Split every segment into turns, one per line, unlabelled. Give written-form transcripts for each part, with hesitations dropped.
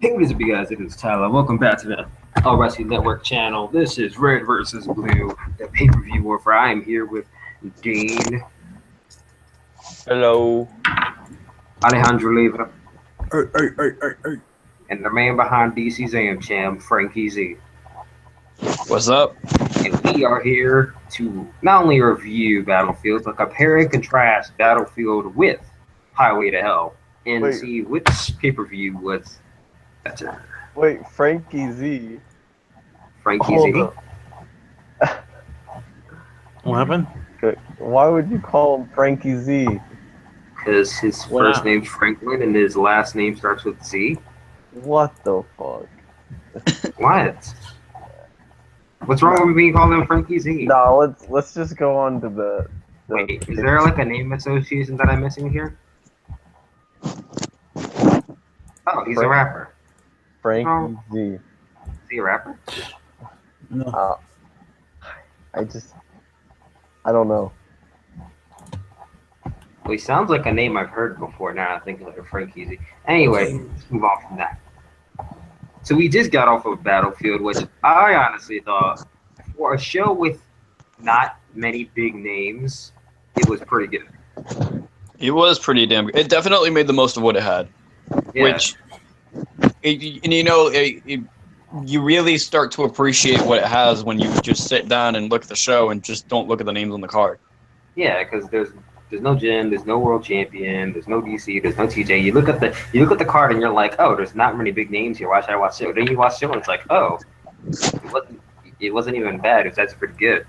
Hey, what is up, you guys? It is Tyler. Welcome back to the All Wrestling Network channel. This is Red versus Blue, the PPV Warfare. I am here with Dean,
Hello.
Alejandro Leva,
Hey.
and the man behind DC's AM Cham, Frankie Z.
What's up?
And we are here to not only review Battlefield, but compare and contrast Battlefield with Highway to Hell and see which pay-per-view was better.
Wait, Frankie Z.
Frankie
Hold
Z?
up.
What happened?
Okay. Why would you call him Frankie Z?
Because his first name's Franklin and his last name starts with Z.
What the fuck?
What? What's wrong with me calling him Frankie Z?
No, let's just go on to the
Wait, is there like a name association that I'm missing here? Oh, he's a rapper.
Frankie Z.
Is he a rapper?
No.
I don't know.
Well, he sounds like a name I've heard before. Now I'm thinking like a Frankie Z. Anyway, let's move on from that. So we just got off of Battlefield, which I honestly thought, for a show with not many big names, it was pretty good.
It was pretty damn good. It definitely made the most of what it had.
Yeah.
Which, you really start to appreciate what it has when you just sit down and look at the show and just don't look at the names on the card.
Yeah, because there's no Jin, there's no world champion, there's no DC, there's no TJ. You look at the card and you're like, oh, there's not many big names here. Why should I watch the show? Then you watch the show and it's like, oh, it wasn't even bad. It was actually pretty good.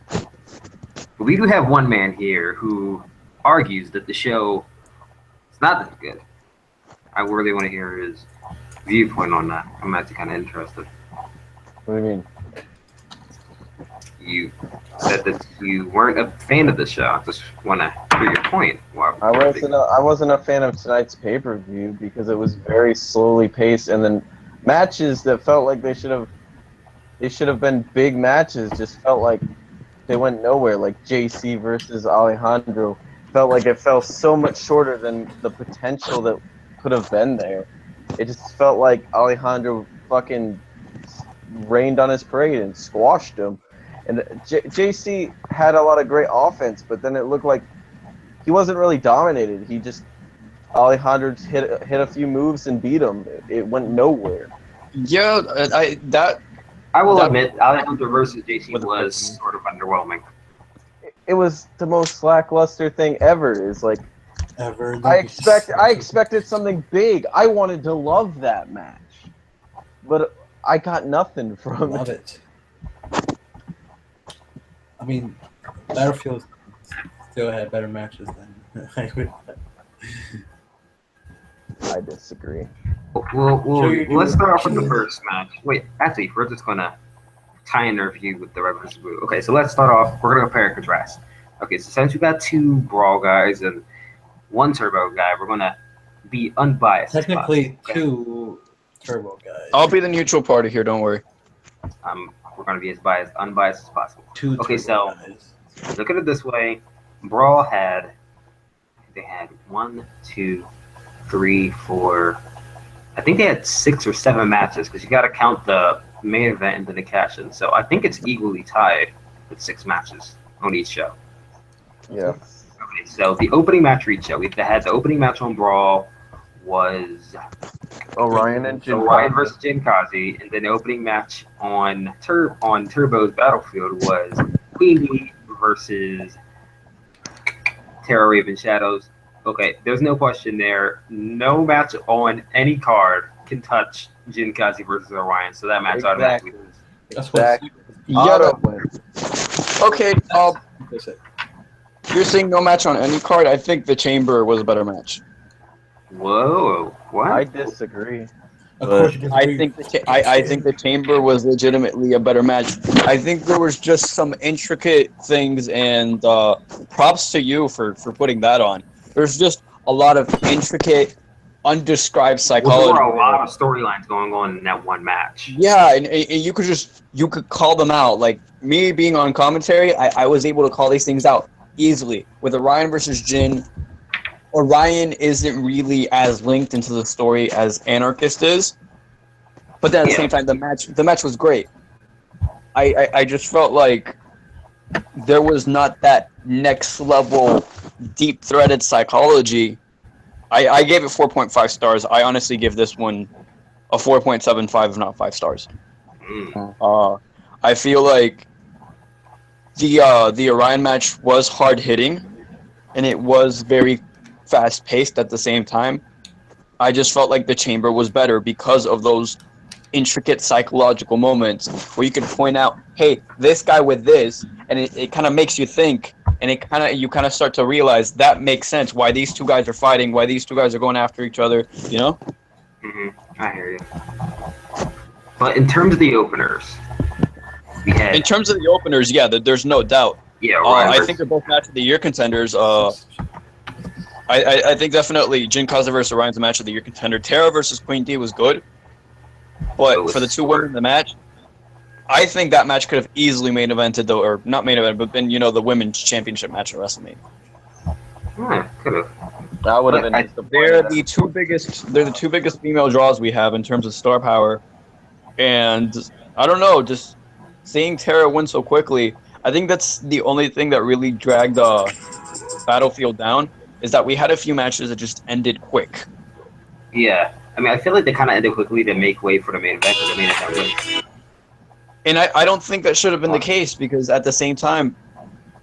But we do have one man here who argues that the show is not that good. I really want to hear his viewpoint on that. I'm actually kind of interested.
What do you mean?
You said that you weren't a fan of the show. I just want to hear your point. Wow.
I wasn't a fan of tonight's pay-per-view because it was very slowly paced, and then matches that felt like they should have been big matches just felt like they went nowhere. Like JC versus Alejandro felt like it fell so much shorter than the potential that could have been there. It just felt like Alejandro fucking rained on his parade and squashed him. And JC had a lot of great offense, but then it looked like he wasn't really dominated. Alejandro hit a few moves and beat him. It went nowhere.
Yeah,
I will admit, Alejandro versus JC was sort of underwhelming.
It was the most lackluster thing ever. It's like
Ever.
I expected something big. I wanted to love that match, but I got nothing from
Love it. I mean, Battlefield still had better matches than
I disagree.
Let's start off with the first match. Wait, actually, we're just gonna tie in our view with the Red versus Blue. Okay, so let's start off. We're gonna compare and contrast. Okay, so since we got two Brawl guys and one Turbo guy, we're gonna be unbiased.
technically two Turbo guys.
I'll be the neutral party here. Don't worry.
We're gonna be as unbiased as possible.
Two
Okay,
Turbo
so
guys.
look at it this way. Brawl had 1, 2, 3, 4. I think they had 6 or 7 matches because you got to count the main event and then the cash-in. So I think it's equally tied with 6 matches on each show.
Yeah.
Okay, so the opening match for each show, we had the opening match on Brawl was
Orion and Jin
Orion versus Jinkazi, and then the opening match on Turbo's Battlefield was Queen Bee versus Terra Raven Shadows. Okay, there's no question there. No match on any card can touch Jinkazi versus Orion, so that match automatically wins.
That's what
Auto wins.
Okay.
they said.
You're saying no match on any card? I think the Chamber was a better match.
Whoa, what?
I disagree.
Of course, you
I
disagree.
think I think the Chamber was legitimately a better match. I think there was just some intricate things, and props to you for putting that on. There's just a lot of intricate, undescribed psychology.
Well, there were a lot of storylines going on in that one match.
Yeah, and you could call them out. Like me being on commentary, I was able to call these things out easily. With Orion versus Jin, Orion isn't really as linked into the story as Anarchist is. But then at the same time, the match was great. I just felt like there was not that next level deep threaded psychology. I gave it 4.5 stars. I honestly give this one a 4.75, if not 5 stars. I feel like the Orion match was hard hitting, and it was very fast paced at the same time. I just felt like the Chamber was better because of those intricate psychological moments where you could point out, hey, this guy with this, and it kind of makes you think, and you kind of start to realize that makes sense why these two guys are fighting, why these two guys are going after each other, you know?
I hear you. But in terms of the openers, we had...
In terms of the openers, yeah, there's no doubt.
Yeah,
I think they're both match of the year contenders. I think definitely Jin Kaza versus Orion's a match of the year contender. Tara versus Queen D was good. But for the two women in the match, I think that match could have easily main evented, though, or not main evented, but been, you know, the women's championship match at WrestleMania.
Could have.
That would have been
They're the two biggest female draws we have in terms of star power. And I don't know, just seeing Tara win so quickly, I think that's the only thing that really dragged Battlefield down, is that we had a few matches that just ended quick.
Yeah. I mean, I feel like they kind of ended quickly to make way for the main event. The main event wins.
And I don't think that should have been the case, because at the same time,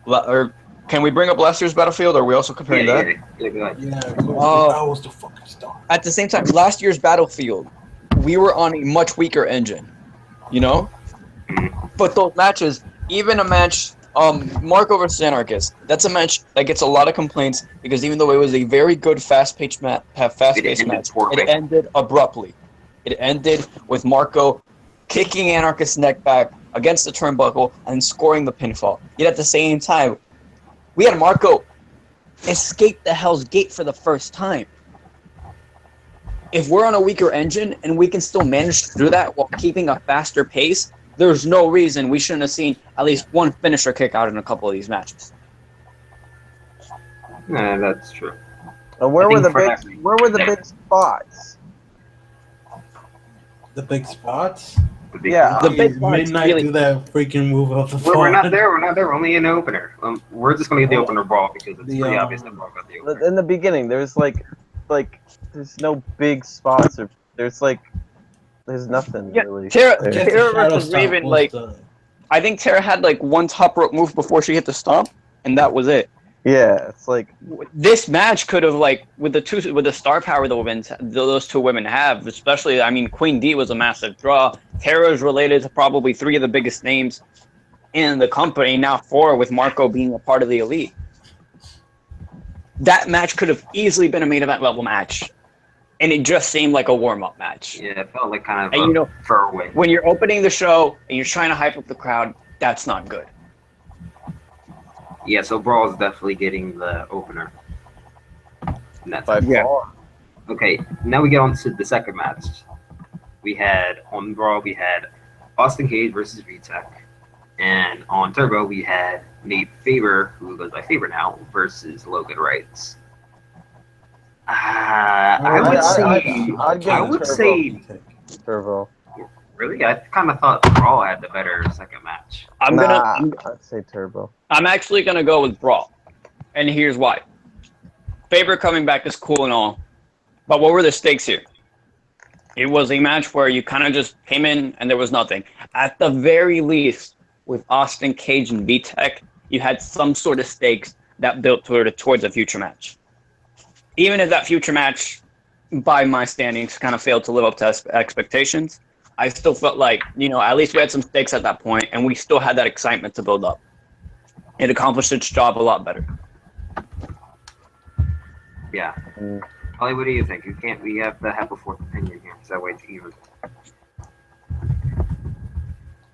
or can we bring up last year's Battlefield, or are we also comparing that?
Yeah, that was the fucking start. At
the same time, last year's Battlefield, we were on a much weaker engine, you know? But those matches, even a match, Marco versus Anarchist, that's a match that gets a lot of complaints, because even though it was a very good fast-paced match, it ended abruptly. It ended with Marco kicking Anarchist's neck back against the turnbuckle and scoring the pinfall. Yet at the same time, we had Marco escape the Hell's Gate for the first time. If we're on a weaker engine and we can still manage to do that while keeping a faster pace, there's no reason we shouldn't have seen at least one finisher kick out in a couple of these matches.
Yeah, that's true.
Where were the big spots?
The big spots?
The big
spots midnight really do that freaking move off the phone.
We're not there. We're only in the opener. We're just going to get the opener brawl because it's pretty obvious that Brawl got the opener.
In the beginning, there's there's no big spots, or there's nothing really.
Tara versus Raven, I think Tara had one top rope move before she hit the stomp, and that was it.
Yeah, it's
this match could have with the star power those two women have, especially, I mean, Queen D was a massive draw. Tara is related to probably 3 of the biggest names in the company, now 4 with Marco being a part of the Elite. That match could have easily been a main event level match, and it just seemed like a warm-up match.
Yeah, it felt like kind of a throwaway.
When you're opening the show and you're trying to hype up the crowd, that's not good.
Yeah, so Brawl is definitely getting the opener. And that's Okay, now we get on to the second match. On Brawl, we had Austin Cage versus VTech. And on Turbo, we had Nate Faber, who goes by Faber now, versus Logan Wrights. I would say
Turbo.
Really? I kind of thought Brawl had the better second match.
I'd say Turbo.
I'm actually going to go with Brawl. And here's why. Faber coming back is cool and all. But what were the stakes here? It was a match where you kind of just came in and there was nothing. At the very least, with Austin Cage and VTech, you had some sort of stakes that built towards a future match. Even if that future match, by my standings, kind of failed to live up to expectations, I still felt like, at least we had some stakes at that point, and we still had that excitement to build up. It accomplished its job a lot better.
Yeah. Holly, what do you think? We have to have a fourth opinion here, so that way it's even.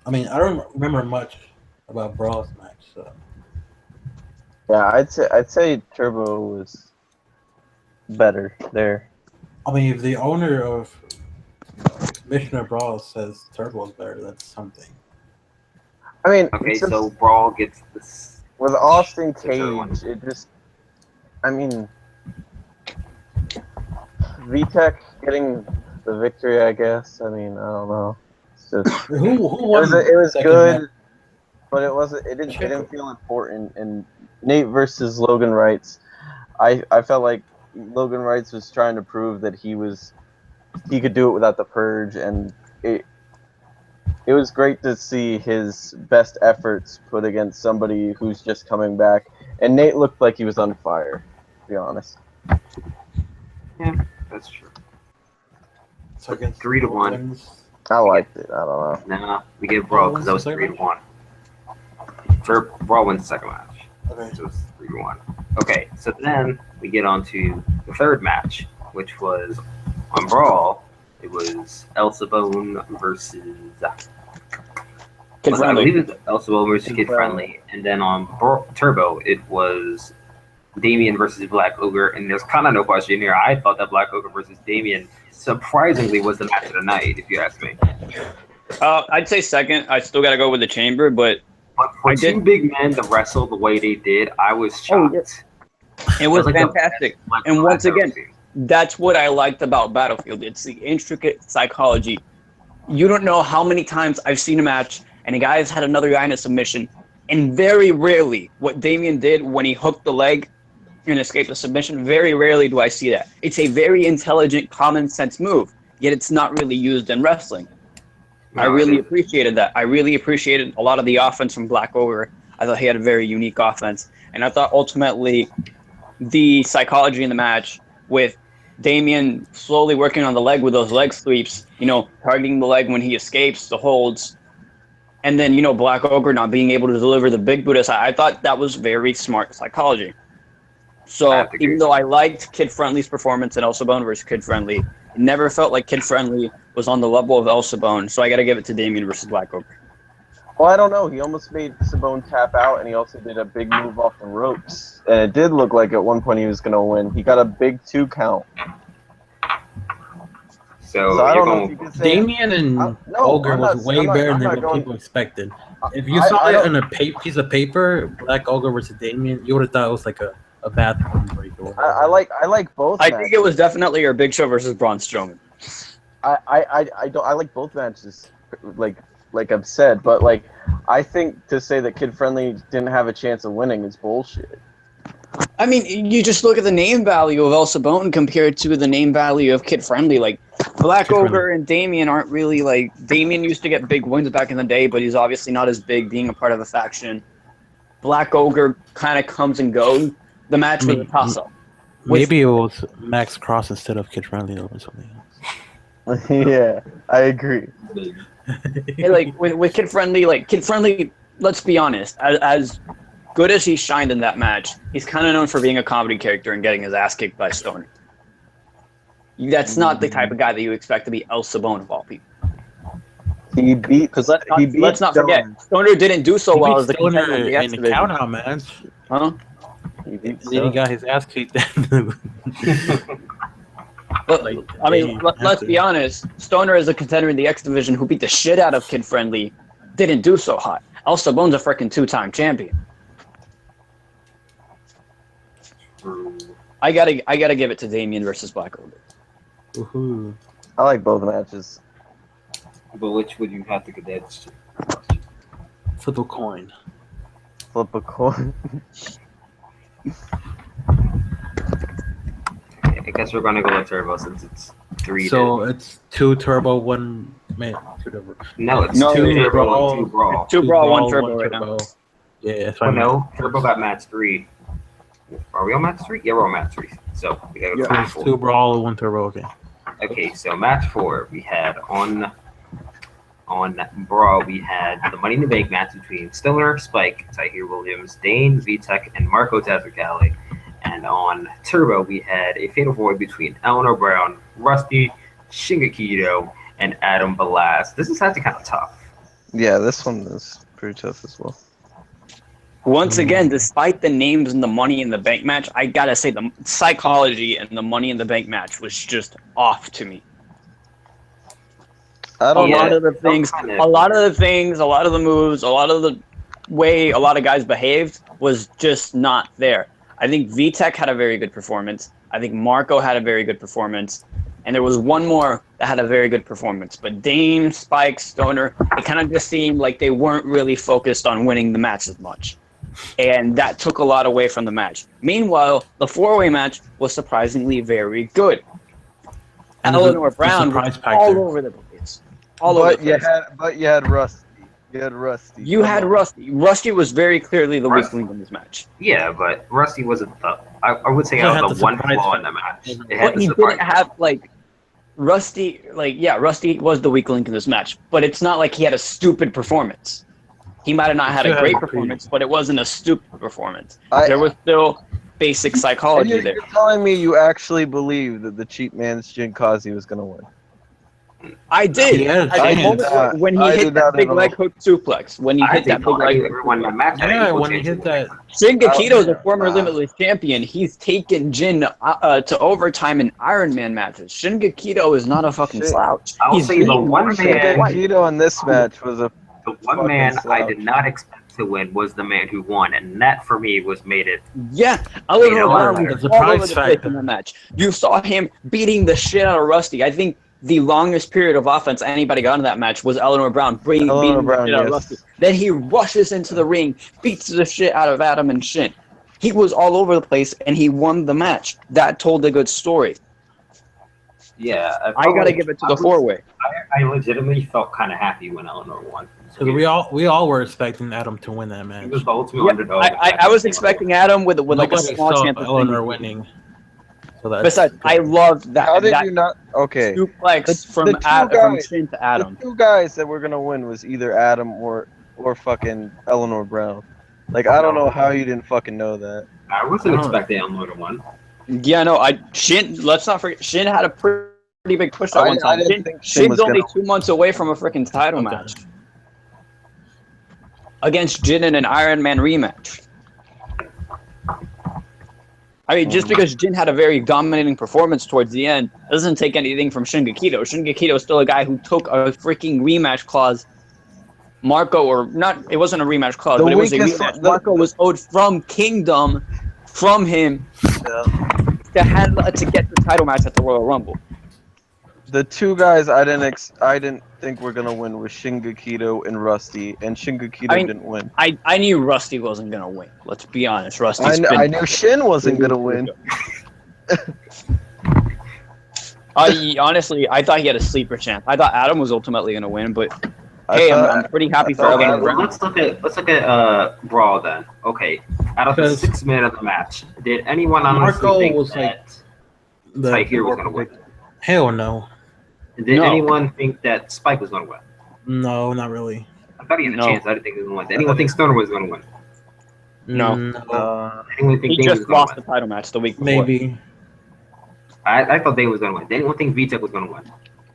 I mean, I don't remember much about Brawl's match, so.
Yeah, I'd say Turbo was better there.
I mean, if the owner of Commissioner Brawl says Turbo is better, that's something.
I mean,
okay, so Brawl gets this
with Austin Cage. It just, I mean, VTech getting the victory, I guess. I mean, I don't know. It's just,
Who won?
it was
second
good,
match?
but it wasn't. It didn't feel important. And Nate versus Logan Wrights, I felt like Logan Wrights was trying to prove that he could do it without the purge, and it was great to see his best efforts put against somebody who's just coming back. And Nate looked like he was on fire, to be honest.
Yeah, that's true.
So against
3-1.
I liked it. I don't know.
Nah, we get Brawl because that was 3-1. Brawl wins the second match.
Okay.
So it was 3-1. Okay, so then we get on to the third match, which was on Brawl. It was Elsa Bone versus
Kid
I
Friendly.
believe it was Elsa Bone versus Kid Friendly. And then on Turbo, it was Damien versus Black Ogre. And there's kind of no question here. I thought that Black Ogre versus Damien surprisingly was the match of the night, if you ask me.
I'd say second. I still got to go with the Chamber, but
For two big men to wrestle the way they did, I was shocked.
It was
like
fantastic. And once again, that's what I liked about Battlefield. It's the intricate psychology. You don't know how many times I've seen a match and a guy has had another guy in a submission, and very rarely what Damien did when he hooked the leg and escaped the submission, very rarely do I see that. It's a very intelligent, common sense move, yet it's not really used in wrestling.
No,
I really appreciated that. I really appreciated a lot of the offense from Black Ogre. I thought he had a very unique offense. And I thought ultimately the psychology in the match with Damien slowly working on the leg with those leg sweeps, targeting the leg when he escapes, the holds, and then, Black Ogre not being able to deliver the big Buddhist, I thought that was very smart psychology. So even though I liked Kid Friendly's performance in Elsa Bone versus Kid Friendly, it never felt like Kid Friendly was on the level of Elsa Bone, so I got to give it to Damien versus Black Ogre.
Well, I don't know. He almost made Sabone tap out, and he also did a big move off the ropes. And it did look like at one point he was going to win. He got a big 2 count.
So
I don't know if you can say
Damien and Ogre was way better than what people expected. If you saw it on a piece of paper, Black Ogre versus Damien, you would have thought it was like a bathroom break.
I like both.
I think it was definitely your Big Show versus Braun Strowman.
I like both matches, like I've said, but I think to say that Kid Friendly didn't have a chance of winning is bullshit.
I mean, you just look at the name value of Elsa Bone compared to the name value of Kid Friendly. Like, Black Ogre and Damien aren't really Damien used to get big wins back in the day, but he's obviously not as big being a part of a faction. Black Ogre kind of comes and goes. The match was a toss-up.
Maybe it was Max Cross instead of Kid Friendly or something else.
Yeah, I agree.
With Kid Friendly, let's be honest, as good as he shined in that match, he's kind of known for being a comedy character and getting his ass kicked by Stoner. That's not the type of guy that you expect to be Elsa Bone of all people.
He beat.
Let's not forget, Stoner didn't do so well as the
Stoner
contender in the X
in the
division.
count-out match.
Huh?
Then he got his ass kicked.
Let's be honest. Stoner is a contender in the X division who beat the shit out of Kid Friendly. Didn't do so hot. Elsa Bone's a freaking 2-time champion. I gotta give it to Damien versus Black Ogre.
Woohoo.
I like both matches.
But which would you have to give that to?
Flip a coin.
Flip a coin.
I guess we're gonna go with Turbo since it's 3.
So it's 2 Turbo, 1 man. 2 Turbo.
No, it's
No,
2
it's
Turbo,
Brawl.
2 Brawl.
2 Brawl, 1 Turbo right now.
Yeah, that's
Oh
fine.
no, Turbo got match 3. Are we on match 3? Yeah, we're on match 3. So we gotta go to match 4.
2 Brawl, 1 Turbo. Okay.
Okay, so match 4 we had on Brawl we had the Money in the Bank match between Stoner, Spike, Tahir Williams, Dane, VTech, and Marco Tazzacali. And on Turbo we had a fatal 4 between Eleanor Brown, Rusty, Shingakito, and Adam Balas. This is actually kind of tough.
Yeah, this one is pretty tough as well.
Once again, despite the names in the Money in the Bank match, I gotta say the psychology and the Money in the Bank match was just off to me.
I
A
don't know.
lot of the things, a lot of the moves, a lot of the way a lot of guys behaved was just not there. I think VTech had a very good performance. I think Marco had a very good performance. And there was one more that had a very good performance. But Dame, Spike, Stoner, it kind of just seemed like they weren't really focused on winning the match as much. And that took a lot away from the match. Meanwhile, the four-way match was surprisingly very good.
And
Eleanor Brown was all over the place.
But you had Rusty. You had Rusty.
Rusty was very clearly the weak link in this match.
Yeah, but Rusty wasn't the. I would say out of the one flaw in the match.
But he didn't have Rusty. Rusty was the weak link in this match. But it's not like he had a stupid performance. He might have not had a great performance, but it wasn't a stupid performance. There was still basic psychology there.
You're telling me you actually believe that the cheap man's Jinkazi was going to win?
I did. When he hit that big leg hook suplex. When he hit that big leg hook.
When he hit that.
Shin Gakito is a former Limitless champion. He's taken Jin to overtime in Iron Man matches. Shin Gakito is not a fucking slouch.
I'll say the one man.
Shin Gakito in this match was a.
The one man I did not expect to win was the man who won, and that for me made it.
Yeah, Eleanor Brown was all over the place in the match. You saw him beating the shit out of Rusty. I think the longest period of offense anybody got in that match was Eleanor Brown beating the shit out of Rusty. Then he rushes into the ring, beats the shit out of Adam and Shin. He was all over the place, and he won the match. That told a good story.
Yeah,
I gotta give it to the four-way.
I legitimately felt kind of happy when Eleanor won.
Because we all were expecting Adam to win that match.
He was the ultimate underdog.
I was expecting Adam with like a small chance of
Eleanor winning. So
besides, I loved that.
How did you not? Okay.
Suplex from Shin to Adam.
The two guys that were gonna win was either Adam or fucking Eleanor Brown. Like I don't know how you didn't fucking know that.
I wasn't expecting Eleanor to win.
Yeah, no, Shin. Let's not forget, Shin had a pretty big push that one time. Shin's only 2 months away from a freaking title match against Jin in an Iron Man rematch. I mean, just because Jin had a very dominating performance towards the end doesn't take anything from Shin Gakito. Shin Gakito is still a guy who took a freaking rematch clause. Marco, or not, it wasn't a rematch clause, but it was a rematch. Marco was owed from Kingdom, from him, to get the title match at the Royal Rumble.
The two guys I didn't think were gonna win was Shin Gakito and Rusty, and Shin Gakito didn't win.
I knew Rusty wasn't gonna win. Let's be honest,
I knew Shin wasn't gonna win.
Honestly, I thought he had a sleeper chance. I thought Adam was ultimately gonna win, but I'm pretty happy for Eleanor Brown.
Let's look at Brawl then. Okay, out of the 6 men of the match, did anyone honestly think that Spike here was gonna win?
Hell no.
Did anyone think that Spike was going to win?
No, not really.
I thought he had a chance. I didn't think he was going to win. Did anyone think Stoner was going to win?
No.
Anyone think
he just lost the title match the week before.
Maybe.
I thought Dave was going to win. Did anyone think VTech was going to win?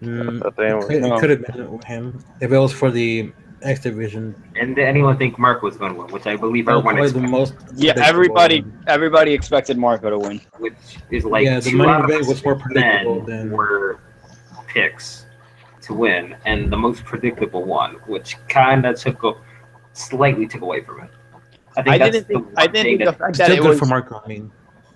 It could have been with him if it was for the X Division.
And did anyone think Mark was going to win? Which I believe everyone expected.
The most.
Yeah, everybody expected Marco to win.
Which is like
the money event was more predictable than
were picks to win, and the most predictable one, which kind of slightly took away from it. I didn't think
the fact that it was for Marco. I mean,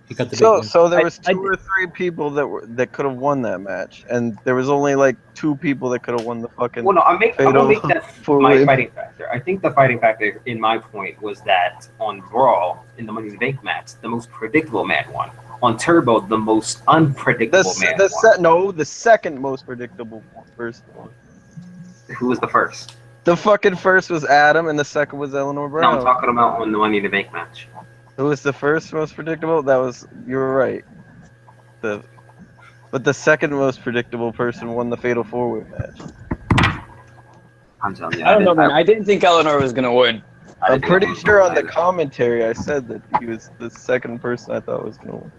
he got the big one.
So there was two or three people that could have won that match, and there was only like 2 people that could have won the fucking.
Well, no, I'm gonna make that my fighting factor. I think the fighting factor in my point was that on Brawl in the Money in the Bank match, the most predictable man won. On Turbo, the most unpredictable man won.
The second most predictable person won.
Who was the first?
The fucking first was Adam, and the second was Eleanor Brown.
No, I'm talking about on the Money in the Bank match.
Who was the first most predictable? You were right. But the second most predictable person won the Fatal 4-Way match.
I'm telling you,
I don't know, man. I didn't think Eleanor was gonna win.
I'm pretty sure on the commentary I said that he was the second person I thought was gonna win.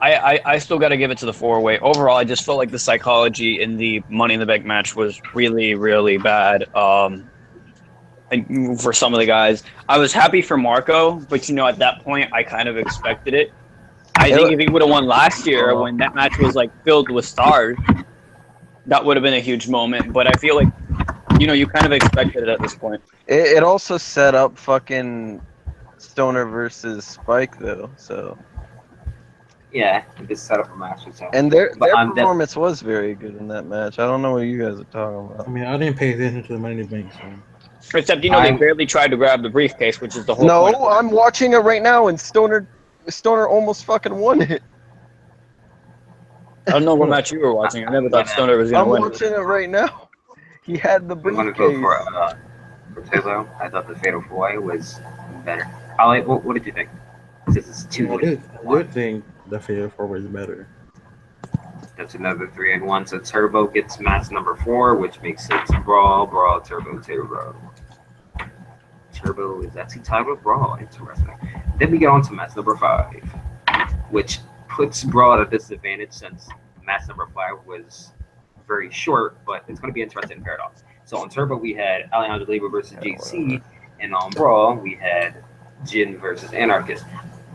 I still got to give it to the 4-Way. Overall, I just felt like the psychology in the Money in the Bank match was really, really bad. And for some of the guys, I was happy for Marco, but at that point, I kind of expected it. I think if he would have won last year, when that match was like filled with stars, that would have been a huge moment. But I feel like, you kind of expected it at this point.
It also set up fucking Stoner versus Spike though, so.
Yeah, this setup a match or so.
And their
But
performance was very good in that match. I don't know what you guys are talking
I
about.
mean, I didn't pay attention to the Money in the Bank, so.
Except, you know, they barely tried to grab the briefcase, which is the whole point.
No, I'm watching it right now, and Stoner almost fucking won it.
I don't know what match you were watching. I never thought Stoner was going to win.
I'm watching it right now. He had the
I'm gonna
briefcase.
go for Turbo. I thought the Fatal 4-Way was better. Ali, what did you think? This is two.
I do think the Fatal 4-Way is better.
That's another 3-1. So Turbo gets match number 4, which makes it Brawl, Turbo. Turbo is actually tied with Brawl. Interesting. Then we get on to match number 5, which puts Brawl at a disadvantage since match number 5 was very short, but it's going to be interesting in Paradox. So on Turbo, we had Alejandro Lima versus JC, and on Brawl, we had Jin versus Anarchist.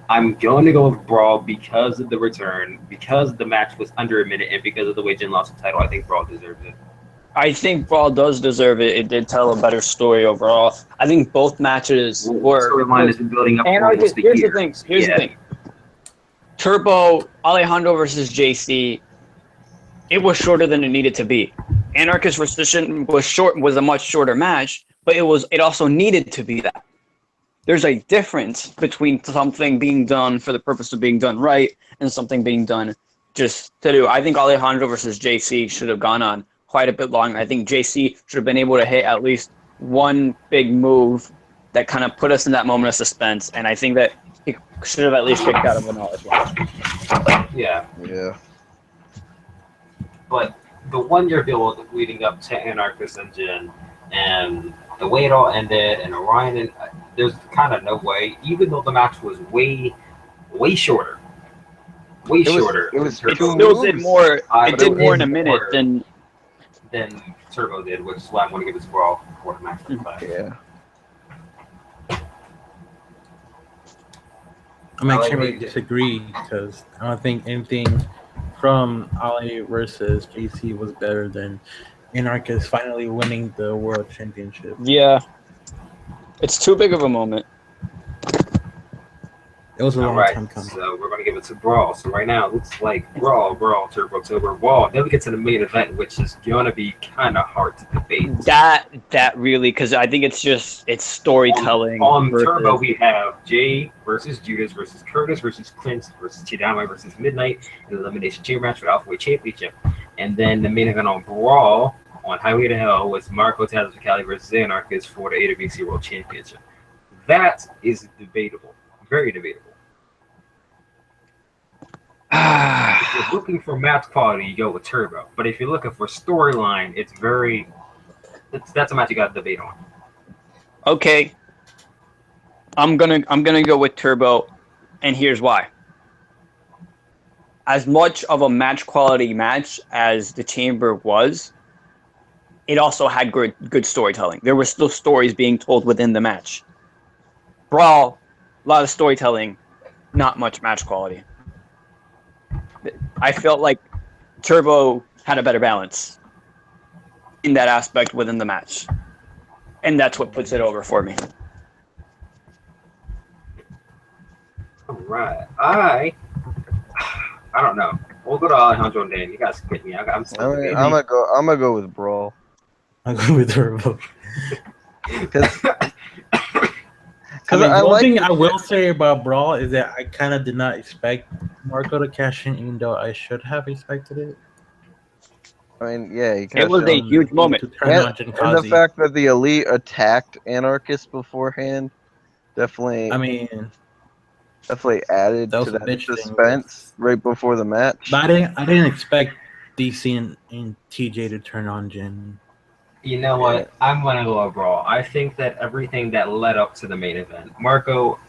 I'm going to go with Brawl because of the return, because the match was under a minute, and because of the way Jin lost the title. I think Brawl deserves it.
I think Brawl does deserve it. It did tell a better story overall. I think both matches were.
Storyline has been building up for almost a
Here's
year.
the thing. Here's the thing. Turbo, Alejandro versus JC, it was shorter than it needed to be. Anarchist versus Shin was a much shorter match, but it also needed to be that. There's a difference between something being done for the purpose of being done right and something being done just to do. I think Alejandro versus JC should have gone on quite a bit longer. I think JC should have been able to hit at least one big move that kind of put us in that moment of suspense, and I think that he should have at least kicked out of the knowledge match.
Yeah.
Yeah.
But the 1 year build leading up to Anarchist and Jin, and the way it all ended, and Orion, and there's kind of no way, even though the match was way shorter. It
still did more. It did more in a minute than
Turbo did, which is why I'm going to give it Brawl for the match.
Yeah.
I'm actually disagree because I don't think anything from Ali versus JC was better than Anarchist finally winning the world championship.
Yeah. It's too big of a moment.
It was a long time coming.
So we're going to give it to Brawl. So right now, it looks like Brawl, Turbo, Brawl. Then we get to the main event, which is going to be kind of hard to debate.
That really, because I think it's storytelling.
On Turbo, we have Jay versus Judas versus Curtis versus Clint versus Chidamai versus Midnight in the Elimination Chamber match for the Alpha Championship. And then the main event on Brawl, on Highway to Hell, was Marco Tazzacali versus Anarchist for the AWC World Championship. That is debatable. Very debatable. If you're looking for match quality, you go with Turbo. But if you're looking for storyline, that's a match you got to debate on.
Okay. I'm gonna go with Turbo, and here's why. As much of a match quality match as the Chamber was, it also had good storytelling. There were still stories being told within the match. Brawl, a lot of storytelling, not much match quality. I felt like Turbo had a better balance in that aspect within the match. And that's what puts it over for me.
All right. I don't know. We'll go to Alejandro and Dan. You guys pick me. I'm
gonna go with Brawl.
I'll go with Turbo.
Because
one thing I will say about Brawl is that I kind of did not expect Marco to cash in, even though I should have expected it.
I mean, yeah,
it was a huge moment.
And the fact that the Elite attacked Anarchist beforehand definitely added to that suspense right before the match.
But I didn't expect DC and TJ to turn on Jin.
You know what? I'm going to go Brawl. I think that everything that led up to the main event, Marco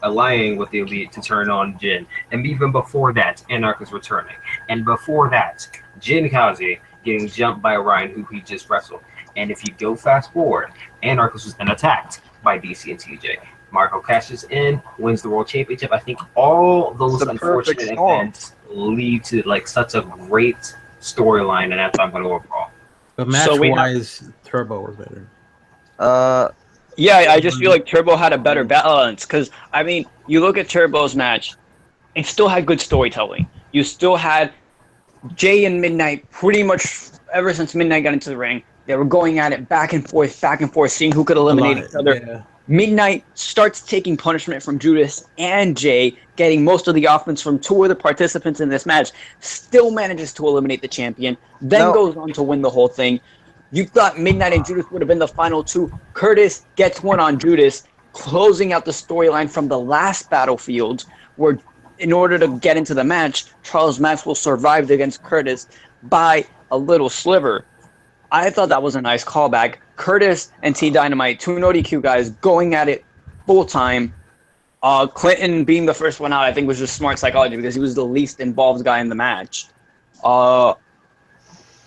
allying with the Elite to turn on Jin, and even before that, Anarchist returning, and before that, Jin Kazi getting jumped by Orion, who he just wrestled. And if you go fast forward, Anarchist was then attacked by DC and TJ. Marco cashes in, wins the World Championship. I think all those unfortunate events lead to such a great storyline, and that's why I'm going to go Brawl.
But match-wise, Turbo was better.
Yeah, I just feel like Turbo had a better balance because, I mean, you look at Turbo's match, it still had good storytelling. You still had Jay and Midnight pretty much ever since Midnight got into the ring. They were going at it back and forth, seeing who could eliminate each other.
Yeah.
Midnight starts taking punishment from Judas and Jay, getting most of the offense from two of the participants in this match, still manages to eliminate the champion, then goes on to win the whole thing. You thought Midnight and Judas would have been the final two. Curtis gets one on Judas, closing out the storyline from the last Battlefield, where in order to get into the match, Charles Maxwell survived against Curtis by a little sliver. I thought that was a nice callback. Curtis and T Dynamite, two no DQ guys, going at it full time. Clinton being the first one out, I think, was just smart psychology because he was the least involved guy in the match.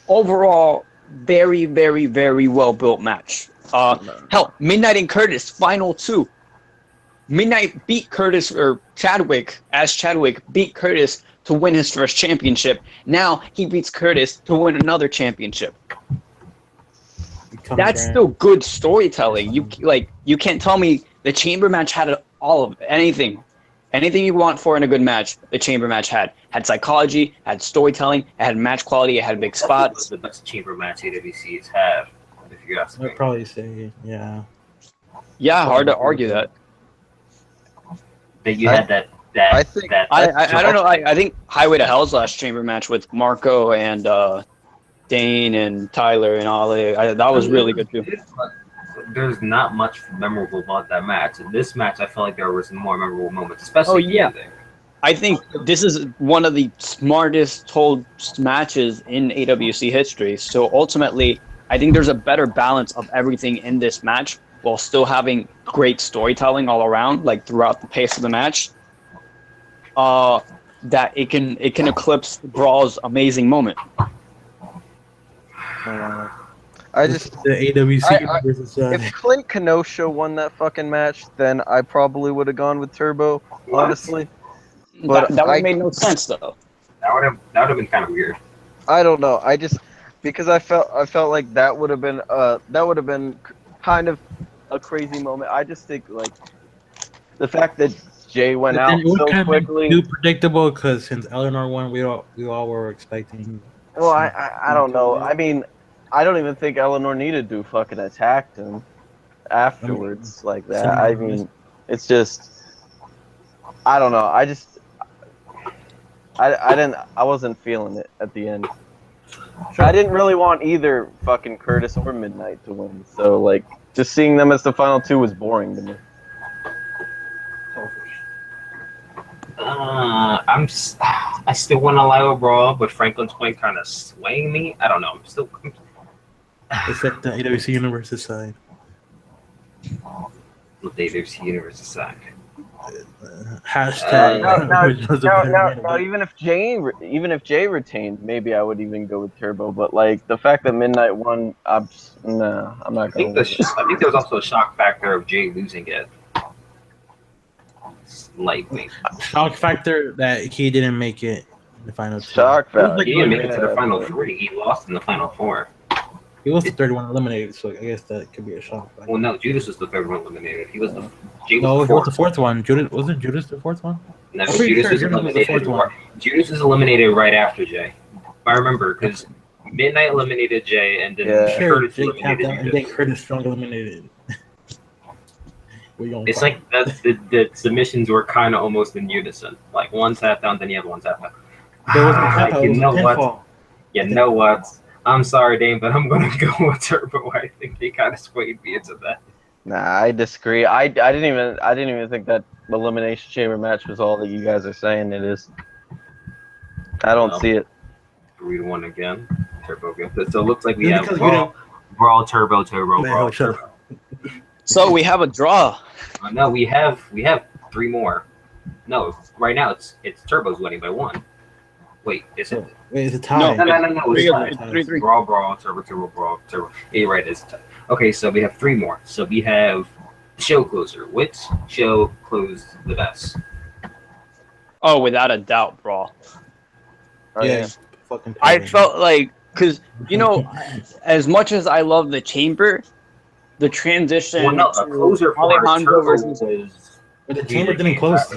Overall, very, very, very well built match. Hell, Midnight and Curtis, final two. Midnight beat Curtis, or Chadwick, as Chadwick beat Curtis to win his first championship. Now he beats Curtis to win another championship. That's still good storytelling. You can't tell me the chamber match had all of anything you want for in a good match. The chamber match had psychology, had storytelling, it had match quality, it had big spots.
It was the best chamber match AWC has had, if you ask me.
I'd probably say, yeah.
Yeah, hard to argue that.
That you had that.
I think
I don't know. I think Highway to Hell's last chamber match with Marco and Dane and Tyler and Ollie, that was really good too.
There's not much memorable about that match. In this match, I felt like there was more memorable moments, especially the ending.
I think this is one of the smartest told matches in AWC history. So ultimately, I think there's a better balance of everything in this match while still having great storytelling all around, like throughout the pace of the match. That it can eclipse Brawl's amazing moment.
I just
the AWC versus
if Clint Kenosha won that fucking match, then I probably would have gone with Turbo, honestly. But
that would have made no sense though.
That would have been kind of weird.
I don't know. I just because I felt like that would have been kind of a crazy moment. I just think like the fact that Jay went out so quickly.
Too predictable because since Eleanor won, we all were expecting.
Well, I don't know. I mean, I don't even think Eleanor needed to fucking attack him afterwards like that. I mean, it's just I don't know. I wasn't feeling it at the end. Sure. I didn't really want either fucking Curtis or Midnight to win. So like just seeing them as the final two was boring to me.
I still want to lie with Brawl, but Franklin's Point kind of swaying me. I don't know. I'm still.
It's like the AWC Universe side.
What the AWC Universe side?
Hashtag.
No, even if Jay retained, maybe I would even go with Turbo. But like the fact that Midnight won, I'm not going.
I think there was also a shock factor of Jay losing it. Slightly.
Shock factor that he didn't make it in the final two.
Shock factor.
He didn't make it to the final three. He lost in the final four.
He was the third one eliminated, so I guess that could be a shock factor.
Well, no, Judas was the third one eliminated. He was the.
No, he was the fourth one. Wasn't Judas the fourth one?
No, Judas was eliminated. Judas was eliminated right after Jay. I remember because Midnight eliminated Jay, and then Curtis eliminated Judas.
And then Curtis strong eliminated.
It's like the submissions were kind of almost in unison. Like one tap down, then you have one tap down.
There was a tap out.
You know what? I'm sorry, Dane, but I'm gonna go with Turbo. I think they kind of swayed me into that.
Nah, I disagree. I didn't even think that Elimination Chamber match was all that you guys are saying it is. I don't see it.
3-1 again. Turbo gets it. So it looks like we have Brawl, Turbo, Brawl, Turbo.
So we have a draw.
No, we have three more. No, right now it's Turbo's winning by one. Wait, is it?
Wait, it's a tie.
No. It's
3-3.
Brawl, Turbo, Brawl, Turbo. Yeah, right, it's a tie. Okay, so we have three more. So we have show closer. Which show closed the best?
Oh, without a doubt, Brawl.
Yeah.
I felt like, because, as much as I love the chamber, the transition
a closer for
Alejandro
Turbo
versus
But the chamber didn't close.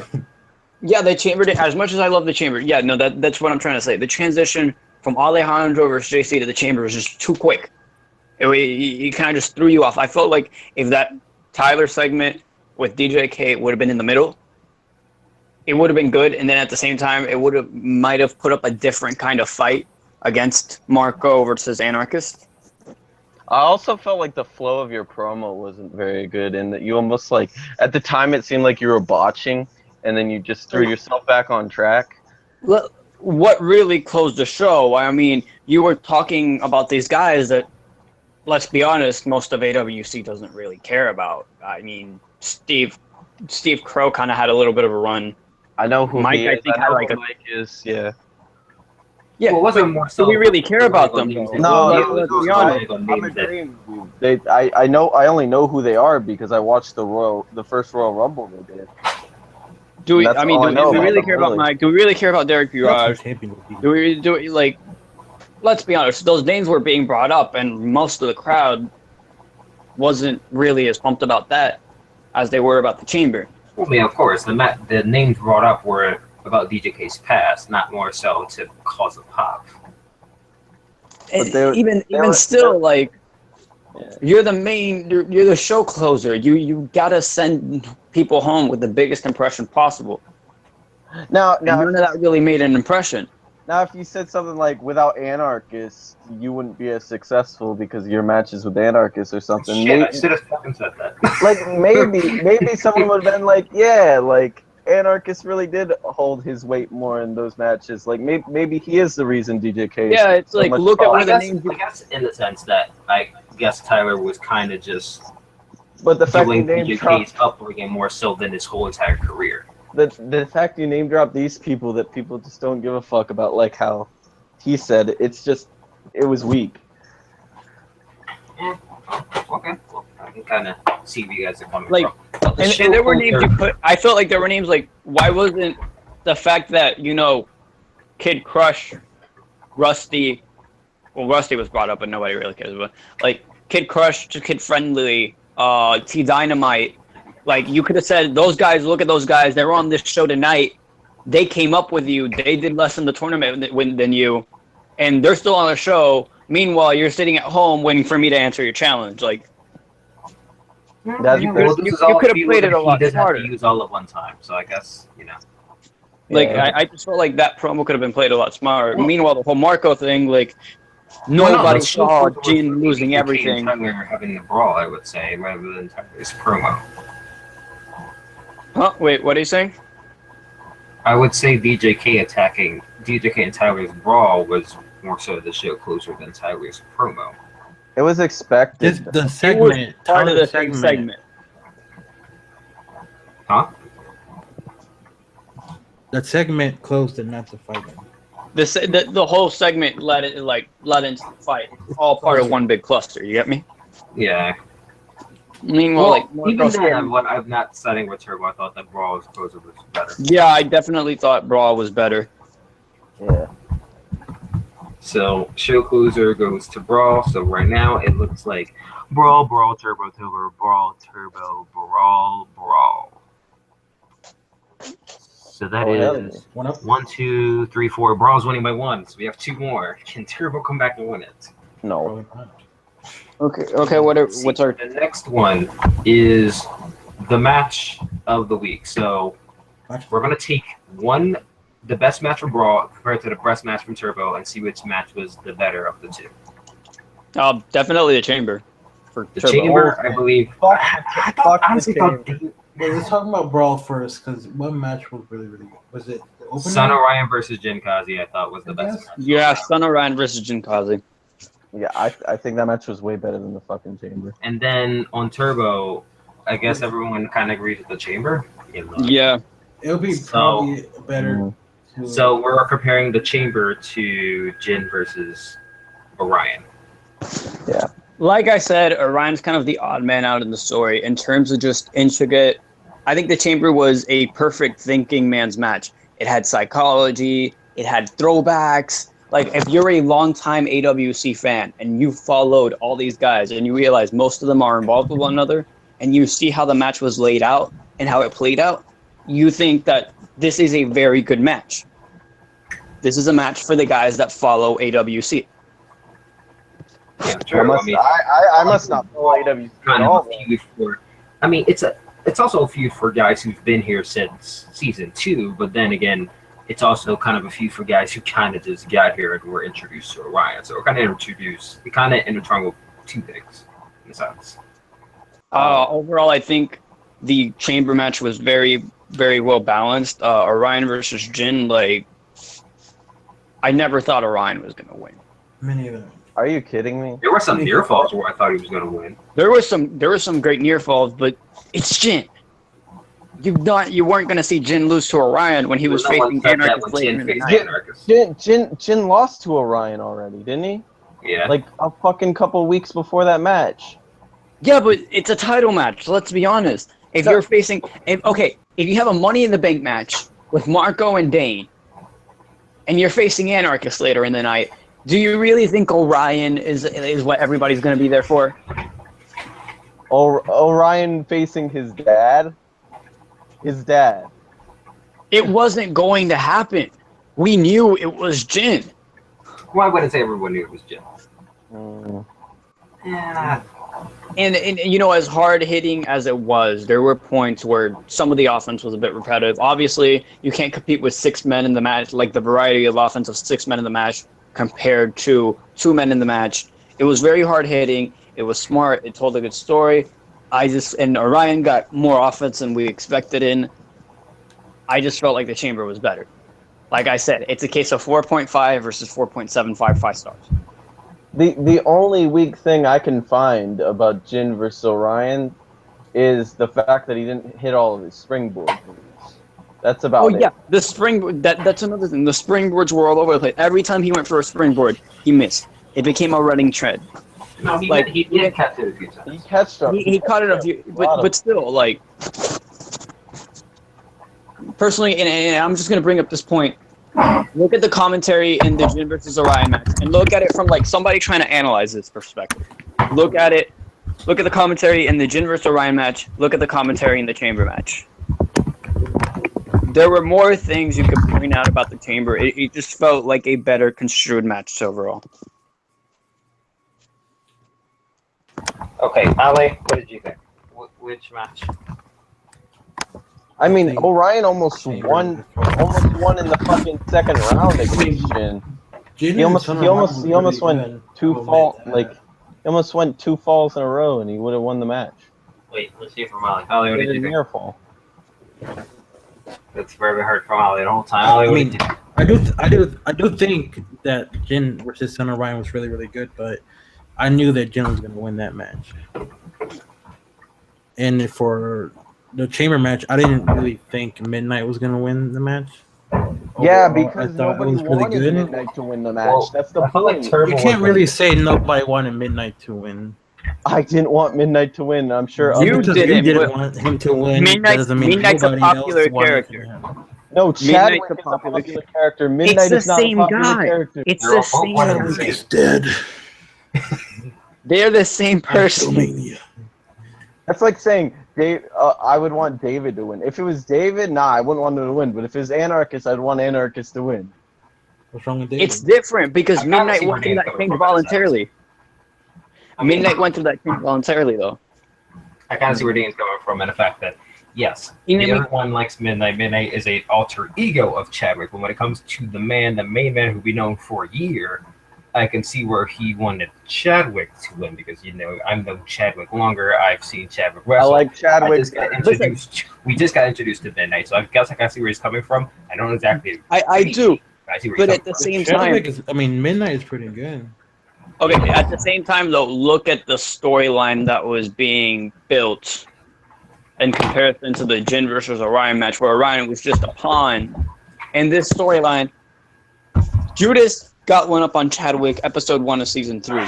Yeah, they chambered it. As much as I love the chamber, yeah, no, that's what I'm trying to say. The transition from Alejandro versus JC to the chamber was just too quick. He kind of just threw you off. I felt like if that Tyler segment with DJK would have been in the middle, it would have been good. And then at the same time, it might have put up a different kind of fight against Marco versus Anarchist.
I also felt like the flow of your promo wasn't very good, and that you almost like at the time it seemed like you were botching, and then you just threw yourself back on track.
What really closed the show? I mean, you were talking about these guys that, let's be honest, most of AWC doesn't really care about. I mean, Steve Crow kind of had a little bit of a run.
I know who
Mike,
he is.
I think, had like
Mike is. Yeah.
Yeah,
well, it wasn't more so.
Do we really care about them?
No,
let's be honest.
I'm agreeing with you. I only know who they are because I watched the first Royal Rumble they did.
Do we really care about Mike? Do we really care about Derek Burage? Do we like? Let's be honest. Those names were being brought up, and most of the crowd wasn't really as pumped about that as they were about the chamber.
Well, I mean, of course, the names brought up were about DJK's past, not more so to cause a pop.
Even still, like, you're the show closer. You gotta send people home with the biggest impression possible. Now none of that really made an impression.
Now, if you said something like, without Anarchist, you wouldn't be as successful because of your matches with Anarchist or something.
Shit, I should have fucking said that.
Like, maybe someone would have been like, yeah, like, Anarchist really did hold his weight more in those matches. Like, maybe he is the reason DJK.
Yeah, it's like, look at one of the names.
I guess in the sense that, I guess Tyler was kind of just
but the fact
doing DJK's upbringing more so than his whole entire career.
The fact you name drop these people that people just don't give a fuck about, like how he said, it was weak.
Yeah. Okay. Well, I can kind of see where you guys are coming
from. And there were names you put. I felt like there were names like, why wasn't the fact that, Kid Crush, Rusty, well, Rusty was brought up, but nobody really cares about, like, Kid Crush, Kid Friendly, T Dynamite. Like, you could have said, those guys, look at those guys, they were on this show tonight, they came up with you, they did less in the tournament than you, and they're still on the show. Meanwhile, you're sitting at home waiting for me to answer your challenge. Like, you could have played it a lot smarter.
Have to use all at one time, so I guess,
Like, yeah. I just felt like that promo could have been played a lot smarter. Well, meanwhile, the whole Marco thing, like, nobody saw Jin losing everything.
Tyler having the brawl, I would say, rather than Tyler's promo.
Huh? Wait, what are you saying?
I would say DJK and Tyler's brawl was more so the show closer than Tyler's promo.
It was expected.
The segment,
it was part of the segment.
Huh?
That segment closed and not the fight.
The whole segment led into the fight. All part of one big cluster. You get me?
Yeah.
Meanwhile,
even then, what I'm not setting with Turbo, I thought that Brawl's closer was better.
Yeah, I definitely thought Brawl was better.
Yeah.
So show closer goes to Brawl. So right now it looks like Brawl, Turbo, Brawl, Turbo, Brawl. So that is 1, 2, 3, 4. Brawl's winning by 1. So we have 2 more. Can Turbo come back and win it?
No.
Okay. What's our...
The next one is the match of the week. So we're going to take the best match from Brawl compared to the best match from Turbo and see which match was the better of the two.
Definitely the Chamber. For
the
Turbo.
Chamber, I believe. I thought
let's talk about Brawl first, because one match was really, really good. Was it the opener?
Son Orion versus Jin Kazi, I thought was the best match.
Yeah, Son Orion versus Jin Kazi.
Yeah, I think that match was way better than the fucking Chamber.
And then on Turbo, I guess everyone kind of agrees with the Chamber.
Yeah.
It'll be probably better.
So we're comparing the Chamber to Jin versus Orion.
Yeah.
Like I said, Orion's kind of the odd man out in the story in terms of just intricate. I think the Chamber was a perfect thinking man's match. It had psychology. It had throwbacks. Like, if you're a longtime AWC fan and you followed all these guys and you realize most of them are involved with one another and you see how the match was laid out, and how it played out, you think that this is a very good match. This is a match for the guys that follow AWC.
Yeah, true.
I must not follow AWC
Kind
at
of
all.
a feud for. I mean, it's also a feud for guys who've been here since season 2, but then again, it's also kind of a feud for guys who kind of just got here and were introduced to Orion. So we're kind of intertwined two things in a sense.
Overall, I think the chamber match was very, very well balanced. Orion versus Jin, like, I never thought Orion was going to win.
Me neither.
Are you kidding me?
There were some near falls where I thought he was going to win.
There was some great near falls, but it's Jin. You weren't going to see Jin lose to Orion when he was facing Anarchist later in the night.
Jin lost to Orion already, didn't he?
Yeah.
Like a fucking couple weeks before that match.
Yeah, but it's a title match. Let's be honest. If you have a Money in the Bank match with Marco and Dane, and you're facing Anarchist later in the night, do you really think Orion is what everybody's going to be there for?
Orion facing his dad? His dad.
It wasn't going to happen. We knew it was Jin.
Well, I wouldn't say everyone knew it was Jin.
Yeah.
And as hard hitting as it was, there were points where some of the offense was a bit repetitive. Obviously, you can't compete with 6 men in the match, like the variety of offense of 6 men in the match compared to 2 men in the match. It was very hard hitting. It was smart. It told a good story. And Orion got more offense than we expected in. I just felt like the chamber was better. Like I said, it's a case of 4.5 versus 4.75 5 stars.
The only weak thing I can find about Jin versus Orion is the fact that he didn't hit all of his springboard moves. That's about it.
Oh yeah, the springboard. That's another thing. The springboards were all over the place. Every time he went for a springboard, he missed. It became a running trend.
No, he did catch it a few times.
He
caught it a few, but still, like, personally, and I'm just gonna bring up this point. Look at the commentary in the Jin versus Orion match, and look at it from like somebody trying to analyze this perspective. Look at the commentary in the Jin versus Orion match. Look at the commentary in the chamber match. There were more things you could point out about the chamber. It just felt like a better construed match overall.
Okay, Ali, what did you think? Which match?
I mean, Orion almost won in the fucking second round against Jin. He almost went 2 falls, like, he almost went 2 falls in a row, and he would have won the match.
Wait, let's see from Ali. Ali, what did you think?
Near fall.
That's very hard from Ali the whole time. Ali,
I mean, I do think that Jin versus Son Orion was really, really good, but I knew that Jin was going to win that match. And for the chamber match, I didn't really think Midnight was going to win the match.
Yeah,
Overall,
because nobody wanted Midnight to win the match.
Well,
that's the point.
You can't really say nobody wanted Midnight to win.
I didn't want Midnight to win. I'm sure
You
others
didn't
want him to win.
Midnight's a popular character.
No, Chadwick is a popular character. Midnight is not a popular character.
It's the same guy.
He's dead.
They're the same person.
That's like saying I would want David to win. If it was David, I wouldn't want him to win. But if it was Anarchist, I'd want Anarchist to win.
What's wrong with David?
It's different because Midnight went through that change voluntarily. Midnight went through that change voluntarily, though.
I kind of see where Dean's coming from, and the fact that, yes, everyone likes Midnight. Midnight is an alter ego of Chadwick, but when it comes to the main man who we known for a year, I can see where he wanted Chadwick to win because, I've known Chadwick longer. I've seen Chadwick wrestle.
I like Chadwick.
We just got introduced to Midnight, so I guess I can see where he's coming from. I don't exactly.
I do.
I see where
but
he's
at the
coming
same
from.
time,
Midnight is pretty good.
Okay, at the same time, though, look at the storyline that was being built in comparison to the Jin versus Orion match, where Orion was just a pawn. In this storyline, Judas got one up on Chadwick, episode 1 of season 3.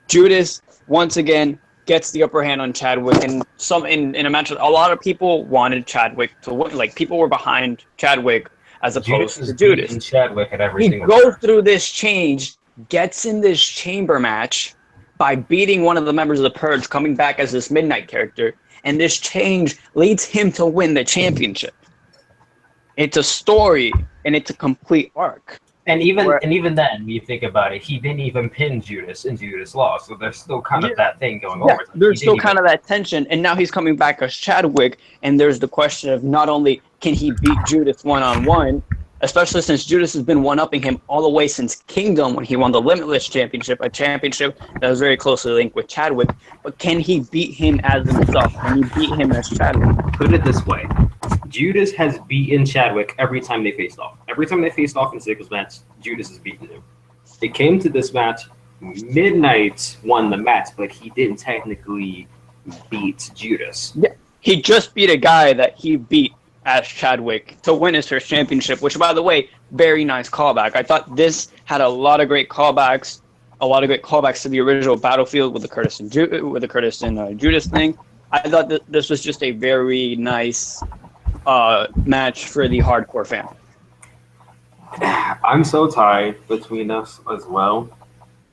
Judas, once again, gets the upper hand on Chadwick, and in a match, a lot of people wanted Chadwick to win. Like, people were behind Chadwick as opposed to Judas.
Chadwick at every
he
single
goes through this change, gets in this chamber match by beating one of the members of the Purge, coming back as this Midnight character, and this change leads him to win the championship. It's a story, and it's a complete arc.
And even then, you think about it, he didn't even pin Judas, and Judas lost. So there's still kind of that thing going on.
There's still kind of that tension, and now he's coming back as Chadwick, and there's the question of not only can he beat Judas one-on-one, especially since Judas has been one-upping him all the way since Kingdom when he won the Limitless Championship, a championship that was very closely linked with Chadwick. But can he beat him as himself? Can he beat him as Chadwick?
Put it this way. Judas has beaten Chadwick every time they faced off. Every time they faced off in a singles match, Judas has beaten him. It came to this match, Midnight won the match, but he didn't technically beat Judas.
Yeah, he just beat a guy that he beat as Chadwick to win his first championship, which, by the way, very nice callback. I thought this had a lot of great callbacks, to the original Battlefield with the Curtis and Judas thing. I thought that this was just a very nice match for the hardcore fan.
I'm so tied between us as well,